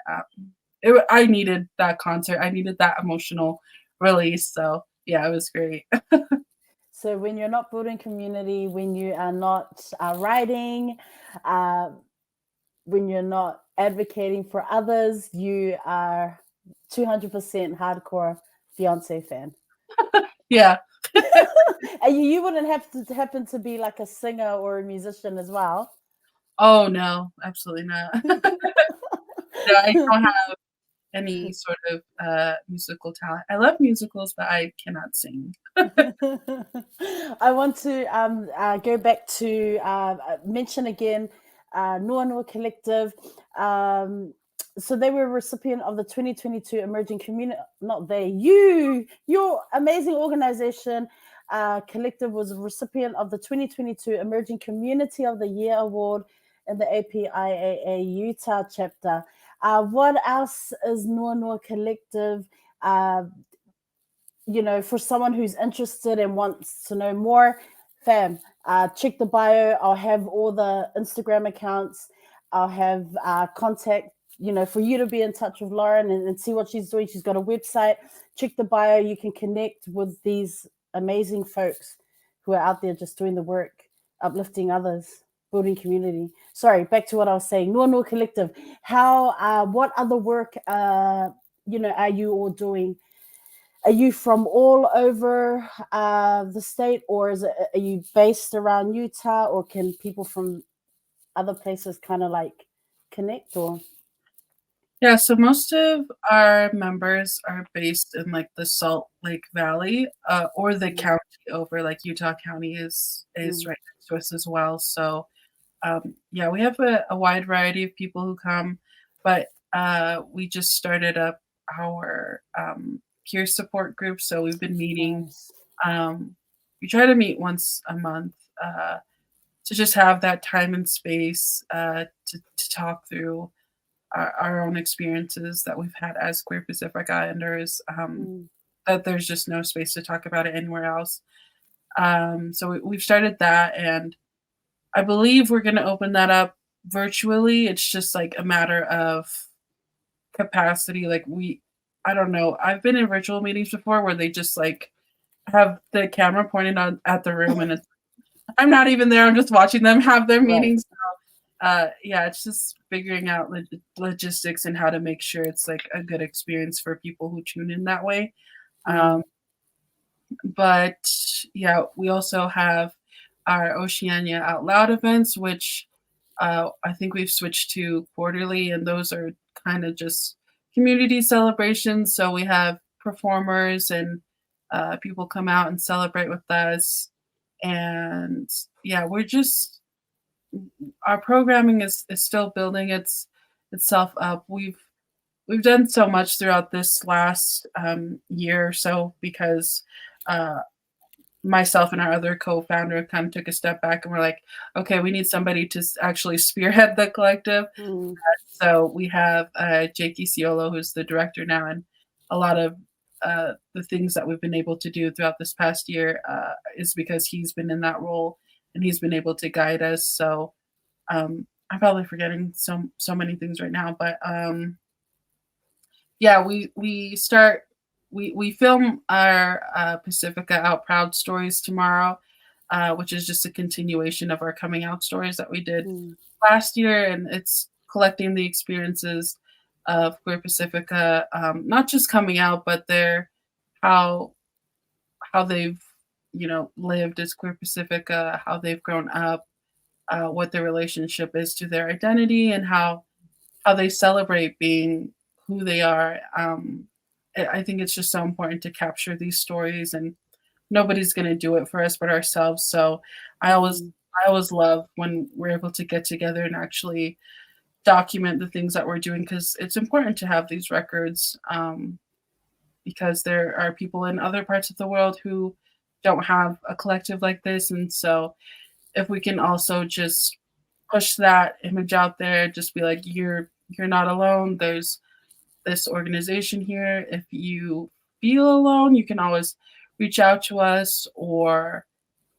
I needed that concert. I needed that emotional release. So yeah, it was great. So when you're not building community, when you are not writing, uh, when you're not advocating for others, you are 200% hardcore Beyonce fan. Yeah. And you wouldn't have to happen to be like a singer or a musician as well. Oh no, absolutely not. No, I don't have any sort of musical talent. I love musicals, but I cannot sing. I want to go back to mention again Nuanua Collective. So they were a recipient of the 2022 Emerging Community. Not they, your amazing organization. Collective was a recipient of the 2022 Emerging Community of the Year Award in the APIAA Utah chapter. What else is Nuanua Collective? For someone who's interested and wants to know more, fam, check the bio. I'll have all the Instagram accounts. I'll have contact, for you to be in touch with Lauren and see what she's doing. She's got a website. Check the bio. You can connect with these amazing folks who are out there just doing the work, uplifting others, building community. Sorry, back to what I was saying. Nuanua Collective. What other work, are you all doing? Are you from all over the state, or are you based around Utah, or can people from other places kind of like connect? Or Yeah, so most of our members are based in like the Salt Lake Valley, or the county over. Like Utah County is right next to us as well. So yeah, we have a wide variety of people who come, but we just started up our peer support group. So we've been meeting. nice. We try to meet once a month to just have that time and space to talk through our own experiences that we've had as queer Pacific Islanders. That there's just no space to talk about it anywhere else. So we've started that, and I believe we're going to open that up virtually. It's just like a matter of capacity. Like I don't know. I've been in virtual meetings before where they just like have the camera pointed at the room, and I'm not even there. I'm just watching them have their meetings. Yeah, it's just figuring out logistics and how to make sure it's like a good experience for people who tune in that way. But yeah, we also have our Oceania Out Loud events, which I think we've switched to quarterly, and those are kind of just community celebrations. So we have performers and people come out and celebrate with us. And yeah, our programming is still building itself up. We've done so much throughout this last year or so because myself and our other co-founder kind of took a step back and we're like, okay, we need somebody to actually spearhead the collective. So we have Jakey Ciolo, who's the director now, and a lot of the things that we've been able to do throughout this past year is because he's been in that role and he's been able to guide us. So I'm probably forgetting so many things right now, but yeah, we film our Pacifica Out Proud stories tomorrow, which is just a continuation of our coming out stories that we did last year, and it's collecting the experiences of Queer Pacifica, not just coming out, but how they've lived as Queer Pacifica, how they've grown up, what their relationship is to their identity, and how they celebrate being who they are. I think it's just so important to capture these stories, and nobody's going to do it for us but ourselves. So I always love when we're able to get together and actually document the things that we're doing, because it's important to have these records, because there are people in other parts of the world who don't have a collective like this. And so if we can also just push that image out there, just be like, you're not alone. There's this organization here. If you feel alone, you can always reach out to us, or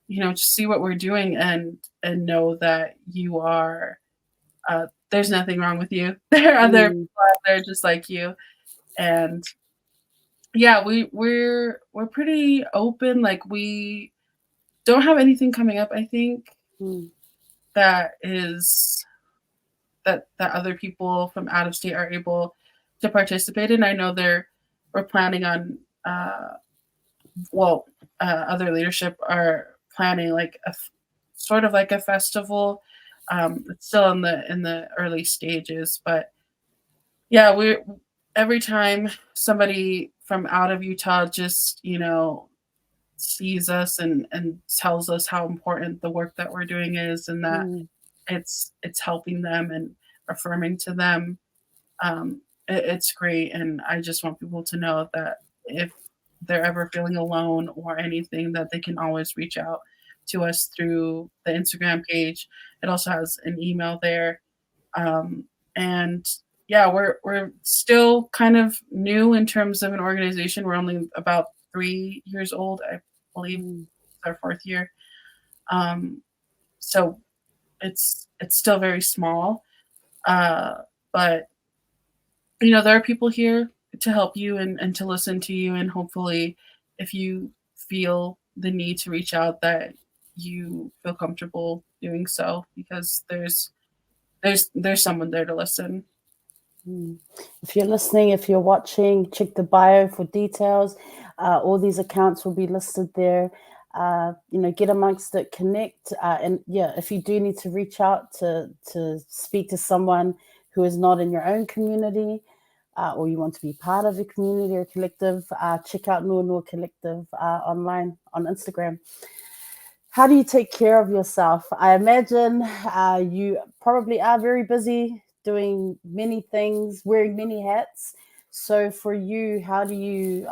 just see what we're doing and know that you are there's nothing wrong with you. There are other people out there just like you. And yeah, we're pretty open. Like, we don't have anything coming up, I think, that other people from out of state are able to participate in. I know we're planning on other leadership are planning like sort of like a festival. It's still in the early stages, but yeah, every time somebody from out of Utah just sees us and tells us how important the work that we're doing is, and that it's helping them and affirming to them, it's great. And I just want people to know that if they're ever feeling alone or anything, that they can always reach out to us through the Instagram page. It also has an email there. And yeah, we're still kind of new in terms of an organization. We're only about 3 years old, I believe. It's our 4th year. So it's still very small. But there are people here to help you and to listen to you, and hopefully if you feel the need to reach out, that you feel comfortable doing so, because there's someone there to listen. If you're listening, if you're watching, check the bio for details. All these accounts will be listed there. Get amongst it, connect, and yeah, if you do need to reach out to speak to someone who is not in your own community, or you want to be part of a community or collective, check out Nuanua Collective online on Instagram. How do you take care of yourself? I imagine you probably are very busy doing many things, wearing many hats. So for you, how do you,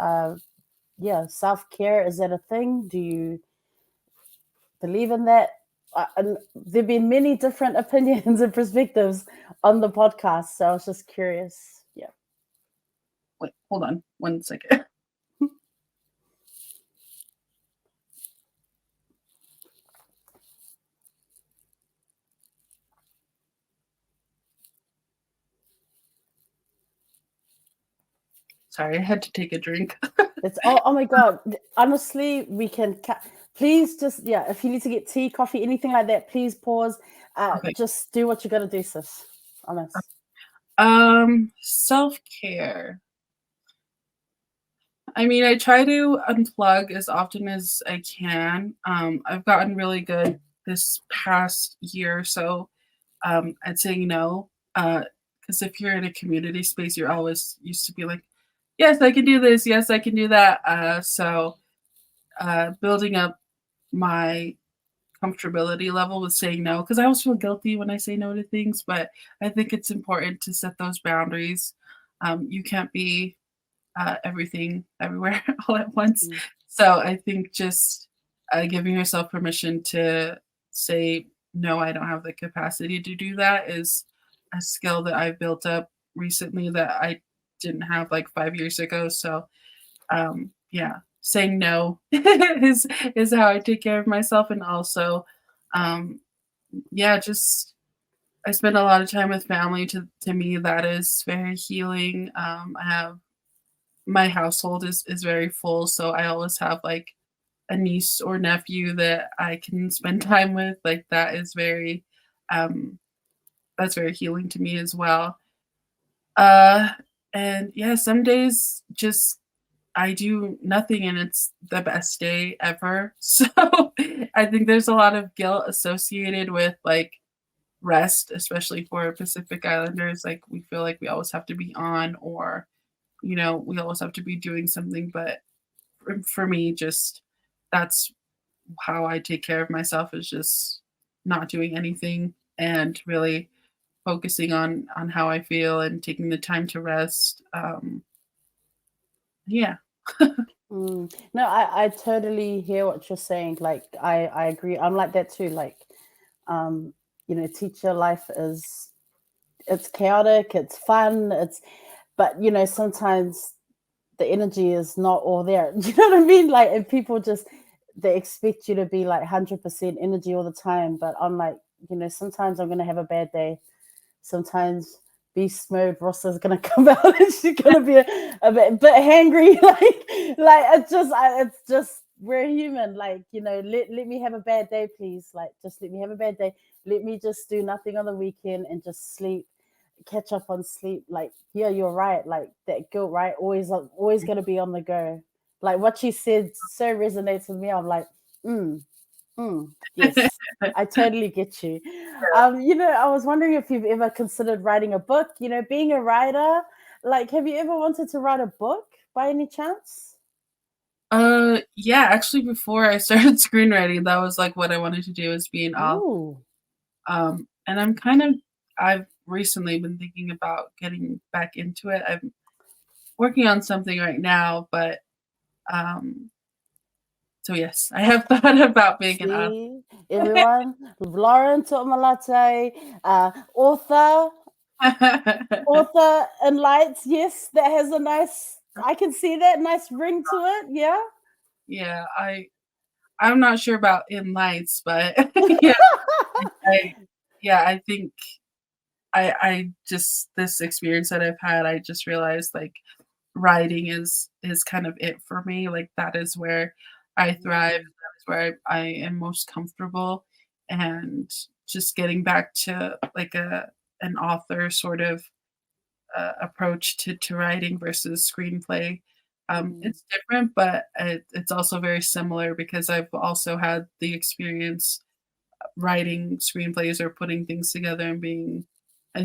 self-care, is that a thing? Do you believe in that? There have been many different opinions and perspectives on the podcast, so I was just curious. Yeah. Wait, hold on 1 second. Sorry, I had to take a drink. It's oh my god. Honestly, we can please just if you need to get tea, coffee, anything like that, please pause. Okay. Just do what you gotta do, sis. Honest. Self-care. I mean, I try to unplug as often as I can. I've gotten really good this past year or so at saying no. Because if you're in a community space, you're always used to be like, yes, I can do this. Yes, I can do that. So building up my comfortability level with saying no, because I always feel guilty when I say no to things, but I think it's important to set those boundaries. You can't be everything everywhere all at once. Mm. So I think just giving yourself permission to say, no, I don't have the capacity to do that is a skill that I've built up recently that I didn't have like 5 years ago. So yeah, saying no is how I take care of myself. And also, um, yeah, just I spend a lot of time with family. To me, that is very healing. I have my household is very full, so I always have like a niece or nephew that I can spend time with. Like that is very that's very healing to me as well. Uh and yeah, some days just I do nothing and it's the best day ever. So I think there's a lot of guilt associated with like rest, especially for Pacific Islanders. Like we feel like we always have to be on or we always have to be doing something. But for me, just that's how I take care of myself is just not doing anything and really focusing on how I feel and taking the time to rest. Yeah. No, I totally hear what you're saying. Like I agree. I'm like that too. Like teacher life it's chaotic, it's fun, but sometimes the energy is not all there. You know what I mean? Like, and people they expect you to be like 100% energy all the time. But I'm like, sometimes I'm gonna have a bad day. Sometimes beast mode Rosa's gonna come out and she's gonna be a bit hangry. like it's just we're human. Like, let me have a bad day, please. Like, just let me have a bad day. Let me just do nothing on the weekend and just sleep, catch up on sleep. Like, yeah, you're right. Like that guilt, right? Always gonna be on the go. Like what you said so resonates with me. I'm like, yes, I totally get you. I was wondering if you've ever considered writing a book. Being a writer, like, have you ever wanted to write a book by any chance? Yeah, actually before I started screenwriting, that was like what I wanted to do is be an author. Ooh. And I've recently been thinking about getting back into it. I'm working on something right now, but so yes, I have thought about being an author. See, everyone, Lauren Tomalate, author and lights. Yes, that has a nice. I can see that nice ring to it. Yeah. Yeah, I'm not sure about in lights, but yeah, I think I just this experience that I've had, I just realized like writing is kind of it for me. Like that is where I thrive. That is where I am most comfortable. And just getting back to like an author sort of approach to writing versus screenplay. It's different, but it's also very similar because I've also had the experience writing screenplays or putting things together and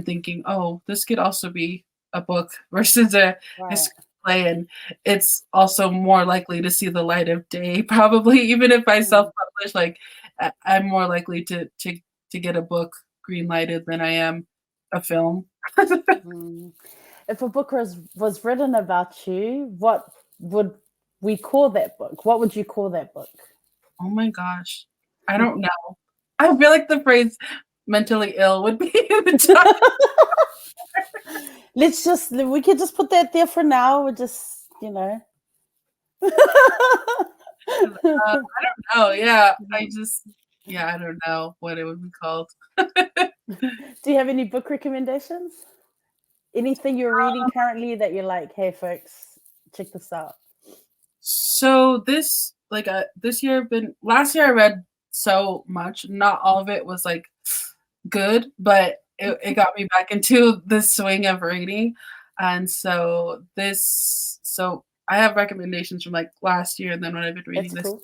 thinking, oh, this could also be a book versus a Right. screenplay, and it's also more likely to see the light of day. Probably, even if I self-publish, like I'm more likely to get a book green lighted than I am a film. If a book was written about you, what would we call that book? What would you call that book? Oh my gosh, I don't know. I feel like the phrase mentally ill would be in the top. We could just put that there for now. We're just, I don't know. Yeah, I don't know what it would be called. Do you have any book recommendations? Anything you're reading currently that you're like, hey, folks, check this out? So this year last year I read so much. Not all of it was like good, but it got me back into the swing of reading. And so I have recommendations from like last year and then what I've been reading That's this cool.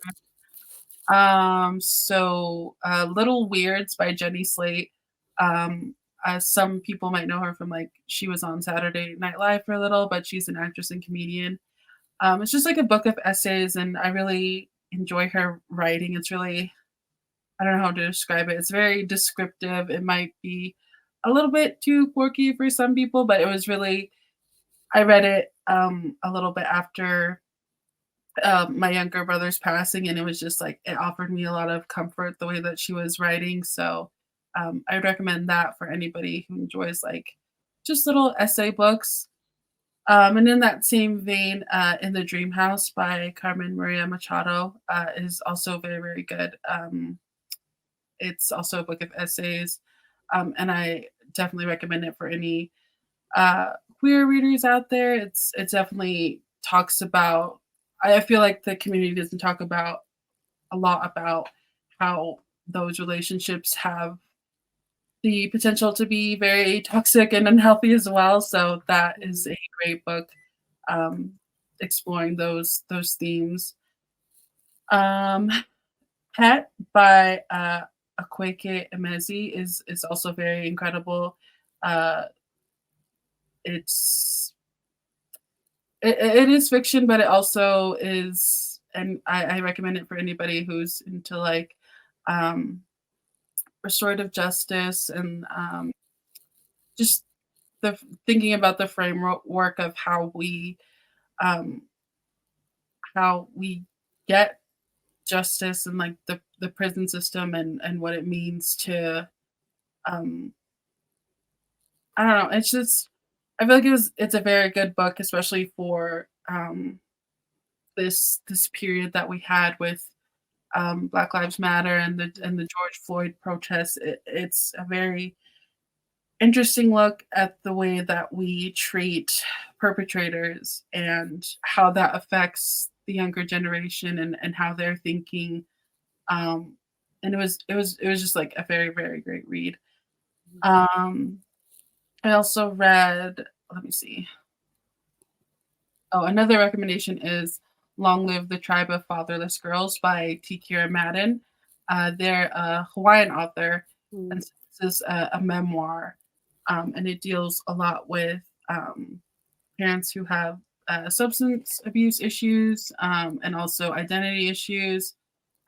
year. Little Weirds by Jenny Slate. Some people might know her from like she was on Saturday Night Live for a little, but she's an actress and comedian. It's just like a book of essays, and I really enjoy her writing. It's really, I don't know how to describe it. It's very descriptive. It might be a little bit too quirky for some people, but it was really, I read it a little bit after my younger brother's passing, and it was just like, it offered me a lot of comfort the way that she was writing. So I would recommend that for anybody who enjoys like just little essay books. And in that same vein, In the Dream House by Carmen Maria Machado is also very, very good. It's also a book of essays, and I definitely recommend it for any queer readers out there. It definitely talks about. I feel like the community doesn't talk about a lot about how those relationships have the potential to be very toxic and unhealthy as well. So that is a great book exploring those themes. Um, Pet by Akweke Emezi is also very incredible. Uh, it's it is fiction, but it also is, and I recommend it for anybody who's into like restorative justice and just the thinking about the framework of um, how we get justice and like the prison system and what it means to um, I don't know. It's just I feel like it's a very good book, especially for this period that we had with Black Lives Matter and the George Floyd protests. It's a very interesting look at the way that we treat perpetrators and how that affects the younger generation and how they're thinking. And it was just like a very, very great read. Um, I also read, let me see. Oh, another recommendation is Long Live the Tribe of Fatherless Girls by T. Kira Madden. They're a Hawaiian author, and so this is a memoir, and it deals a lot with parents who have substance abuse issues and also identity issues.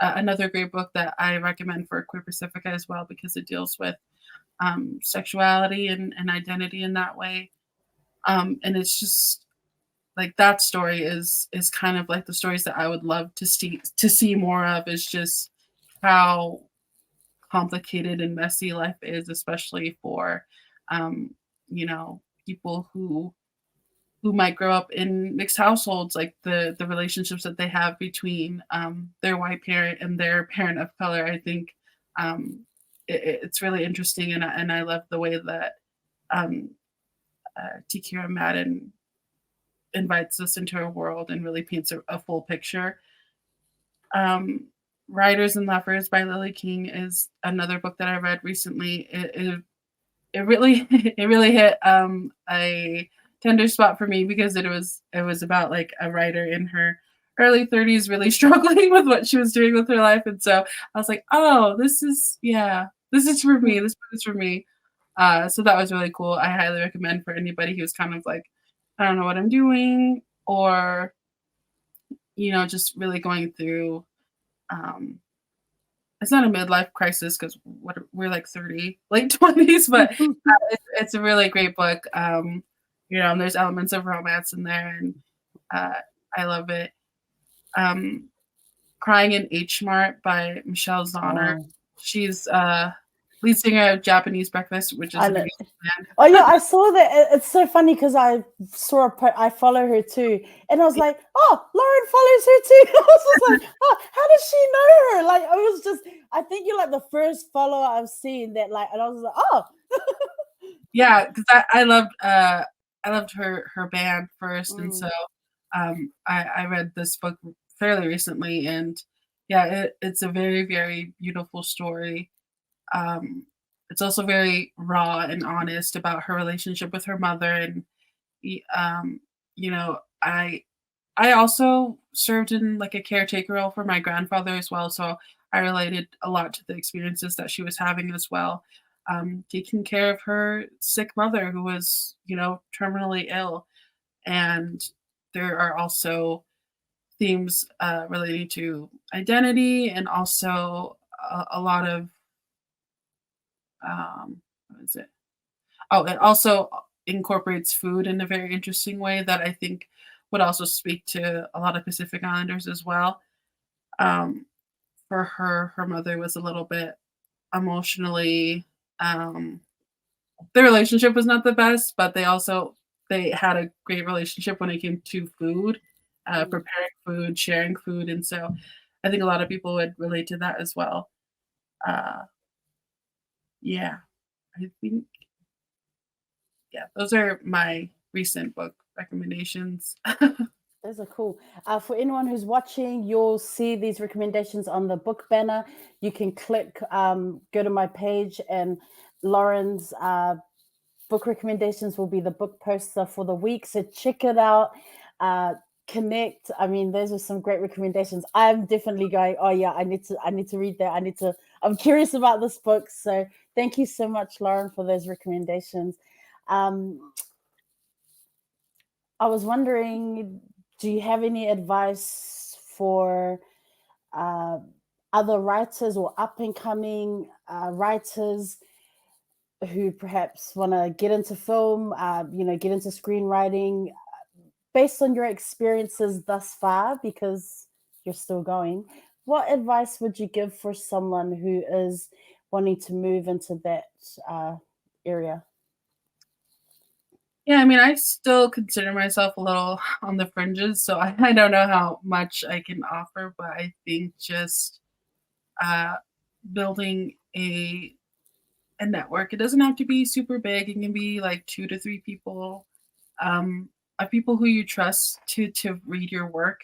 Another great book that I recommend for Queer Pacifica as well because it deals with sexuality and identity in that way. And it's just like that story is kind of like the stories that I would love to see more of, is just how complicated and messy life is, especially for people who might grow up in mixed households, like the relationships that they have between their white parent and their parent of color. I think it's really interesting, and I love the way that Tikira Madden invites us into her world and really paints a full picture. Writers and Lovers by Lily King is another book that I read recently. It really it really hit a tender spot for me because it was about like a writer in her early 30s really struggling with what she was doing with her life, and so I was like, oh, this is for me. This book is for me. So that was really cool. I highly recommend for anybody who's kind of like, I don't know what I'm doing, or just really going through it's not a midlife crisis because we're like 30, late 20s, but it's a really great book. And there's elements of romance in there, and I love it. Crying in H Mart by Michelle Zauner. Oh. She's lead singer of Japanese Breakfast, which is an amazing band. Oh yeah, I saw that. It's so funny because I saw I follow her too, and I was like, oh, Lauren follows her too. I was just like, oh, how does she know her? Like, I think you're like the first follower I've seen that, like, and I was like, oh. Yeah, because I loved her band first, and so I read this book fairly recently, and yeah, it's a very, very beautiful story. Um, it's also very raw and honest about her relationship with her mother, and um, you know, I also served in like a caretaker role for my grandfather as well, so I related a lot to the experiences that she was having as well. Taking care of her sick mother who was, terminally ill. And there are also themes relating to identity and also a lot of, what is it? Oh, it also incorporates food in a very interesting way that I think would also speak to a lot of Pacific Islanders as well. Um, for her mother was a little bit emotionally, um, the relationship was not the best, but they had a great relationship when it came to food, preparing food, sharing food, and so I think a lot of people would relate to that as well. Uh, yeah, I think yeah, those are my recent book recommendations. Those are cool. For anyone who's watching, you'll see these recommendations on the book banner. You can click, go to my page, and Lauren's book recommendations will be the book poster for the week. So check it out. Connect. I mean, those are some great recommendations. I'm definitely going, oh yeah, I need to read that. I'm curious about this book. So thank you so much, Lauren, for those recommendations. I was wondering, do you have any advice for other writers or up and coming writers who perhaps want to get into film, get into screenwriting, based on your experiences thus far, because you're still going? What advice would you give for someone who is wanting to move into that area? Yeah, I mean, I still consider myself a little on the fringes, so I don't know how much I can offer, but I think just uh, building a network. It doesn't have to be super big. It can be like 2 to 3 people, um, of people who you trust to read your work.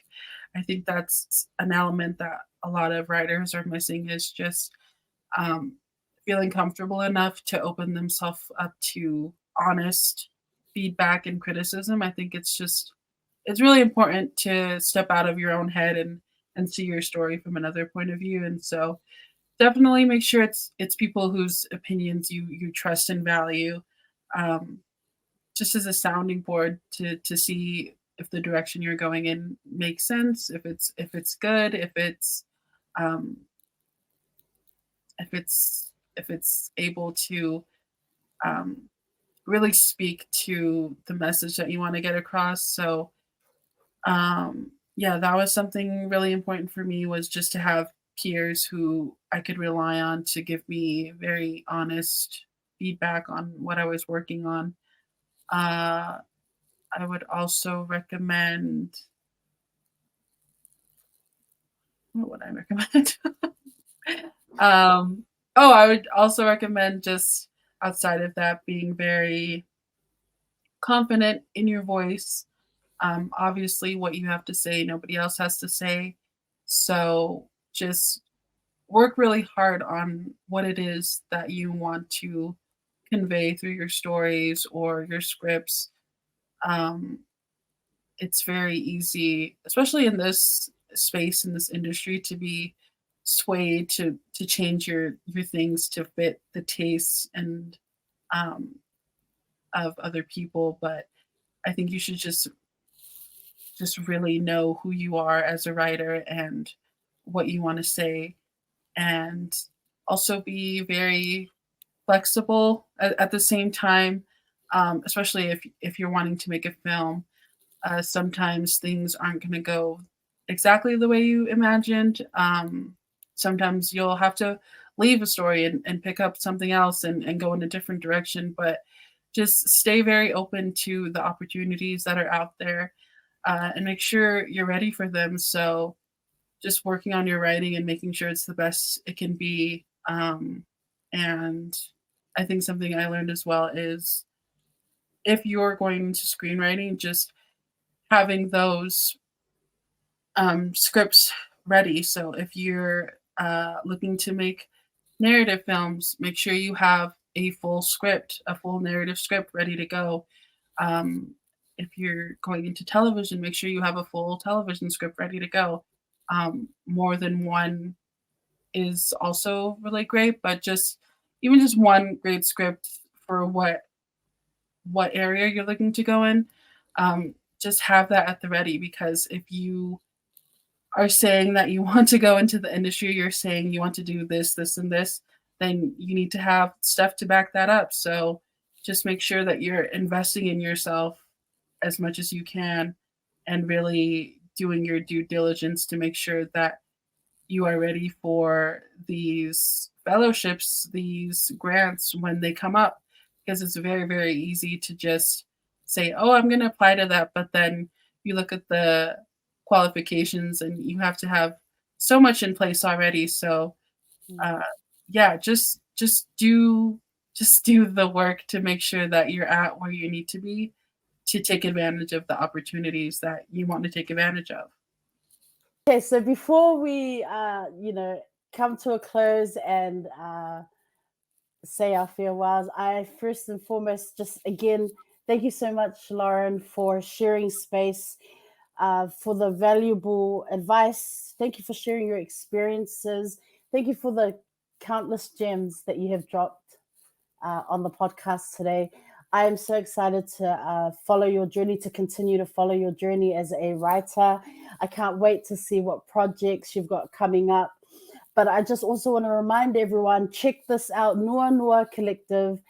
I think that's an element that a lot of writers are missing is just um, feeling comfortable enough to open themselves up to honest feedback and criticism. I think it's really important to step out of your own head and see your story from another point of view. And so definitely make sure it's people whose opinions you trust and value, um, just as a sounding board to see if the direction you're going in makes sense, if it's good, um, if it's able to um, really speak to the message that you want to get across. So yeah, that was something really important for me was just to have peers who I could rely on to give me very honest feedback on what I was working on. Uh, I would also recommend what would I recommend? um, oh, I would also recommend just outside of that being very confident in your voice. Obviously, what you have to say, nobody else has to say. So just work really hard on what it is that you want to convey through your stories or your scripts. Um, it's very easy, especially in this space in this industry, to be swayed to change your things to fit the tastes and um, of other people. But I think you should just really know who you are as a writer and what you want to say, and also be very flexible at the same time, especially if you're wanting to make a film. Sometimes things aren't going to go exactly the way you imagined. Sometimes you'll have to leave a story and pick up something else and go in a different direction, but just stay very open to the opportunities that are out there, and make sure you're ready for them. So just working on your writing and making sure it's the best it can be. And I think something I learned as well is if you're going into screenwriting, just having those scripts ready. So if you're looking to make narrative films, make sure you have a full script, a full narrative script ready to go. Um, if you're going into television, make sure you have a full television script ready to go. More than one is also really great, but just even just one great script for what area you're looking to go in, just have that at the ready, because if you are saying that you want to go into the industry, you're saying you want to do this, this, and this, then you need to have stuff to back that up. So just make sure that you're investing in yourself as much as you can and really doing your due diligence to make sure that you are ready for these fellowships, these grants when they come up, because it's very, very easy to just say, oh, I'm going to apply to that. But then you look at the qualifications and you have to have so much in place already. So, yeah, just do the work to make sure that you're at where you need to be to take advantage of the opportunities that you want to take advantage of. Okay, so before we, come to a close and say our farewells, I first and foremost just again thank you so much, Lauren, for sharing space, for the valuable advice. Thank you for sharing your experiences. Thank you for the countless gems that you have dropped on the podcast today. I am so excited to follow your journey, to continue to follow your journey as a writer. I can't wait to see what projects you've got coming up. But I just also want to remind everyone, check this out, Nuanua Collective,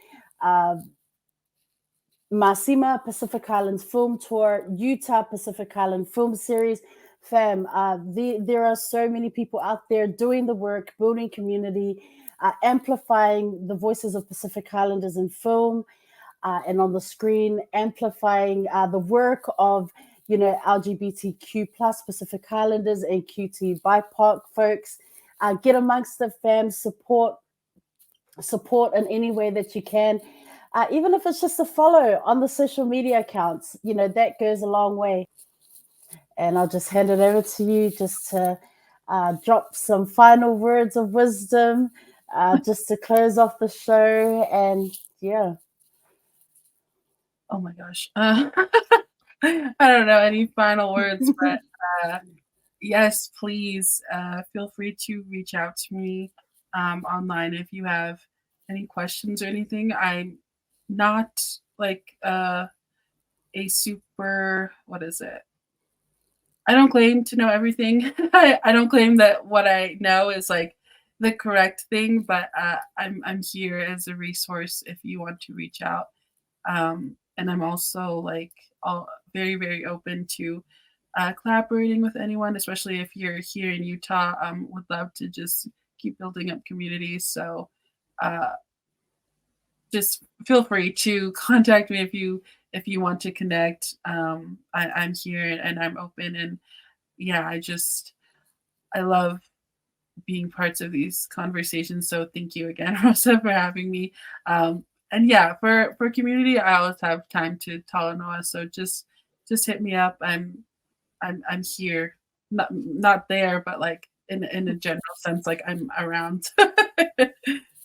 Masima Pacific Island Film Tour, Utah Pacific Island Film Series. Fam, there are so many people out there doing the work, building community, amplifying the voices of Pacific Islanders in film and on the screen, amplifying the work of LGBTQ plus Pacific Islanders and QTBIPOC folks. Get amongst the fam, support in any way that you can. Even if it's just a follow on the social media accounts, that goes a long way. And I'll just hand it over to you just to drop some final words of wisdom, just to close off the show. And yeah. Oh my gosh. I don't know any final words, but yes, please feel free to reach out to me online if you have any questions or anything. I'm not like a super, what is it? I don't claim to know everything. I don't claim that what I know is like the correct thing, but I'm here as a resource if you want to reach out. And I'm also like very, very open to collaborating with anyone, especially if you're here in Utah. Would love to just keep building up communities. So just feel free to contact me if you want to connect. I'm here and I'm open, and yeah, I love being parts of these conversations. So thank you again, Rosa, for having me. And yeah, for community, I always have time to talanoa. So just hit me up. I'm here, not there, but like in a general sense, like I'm around.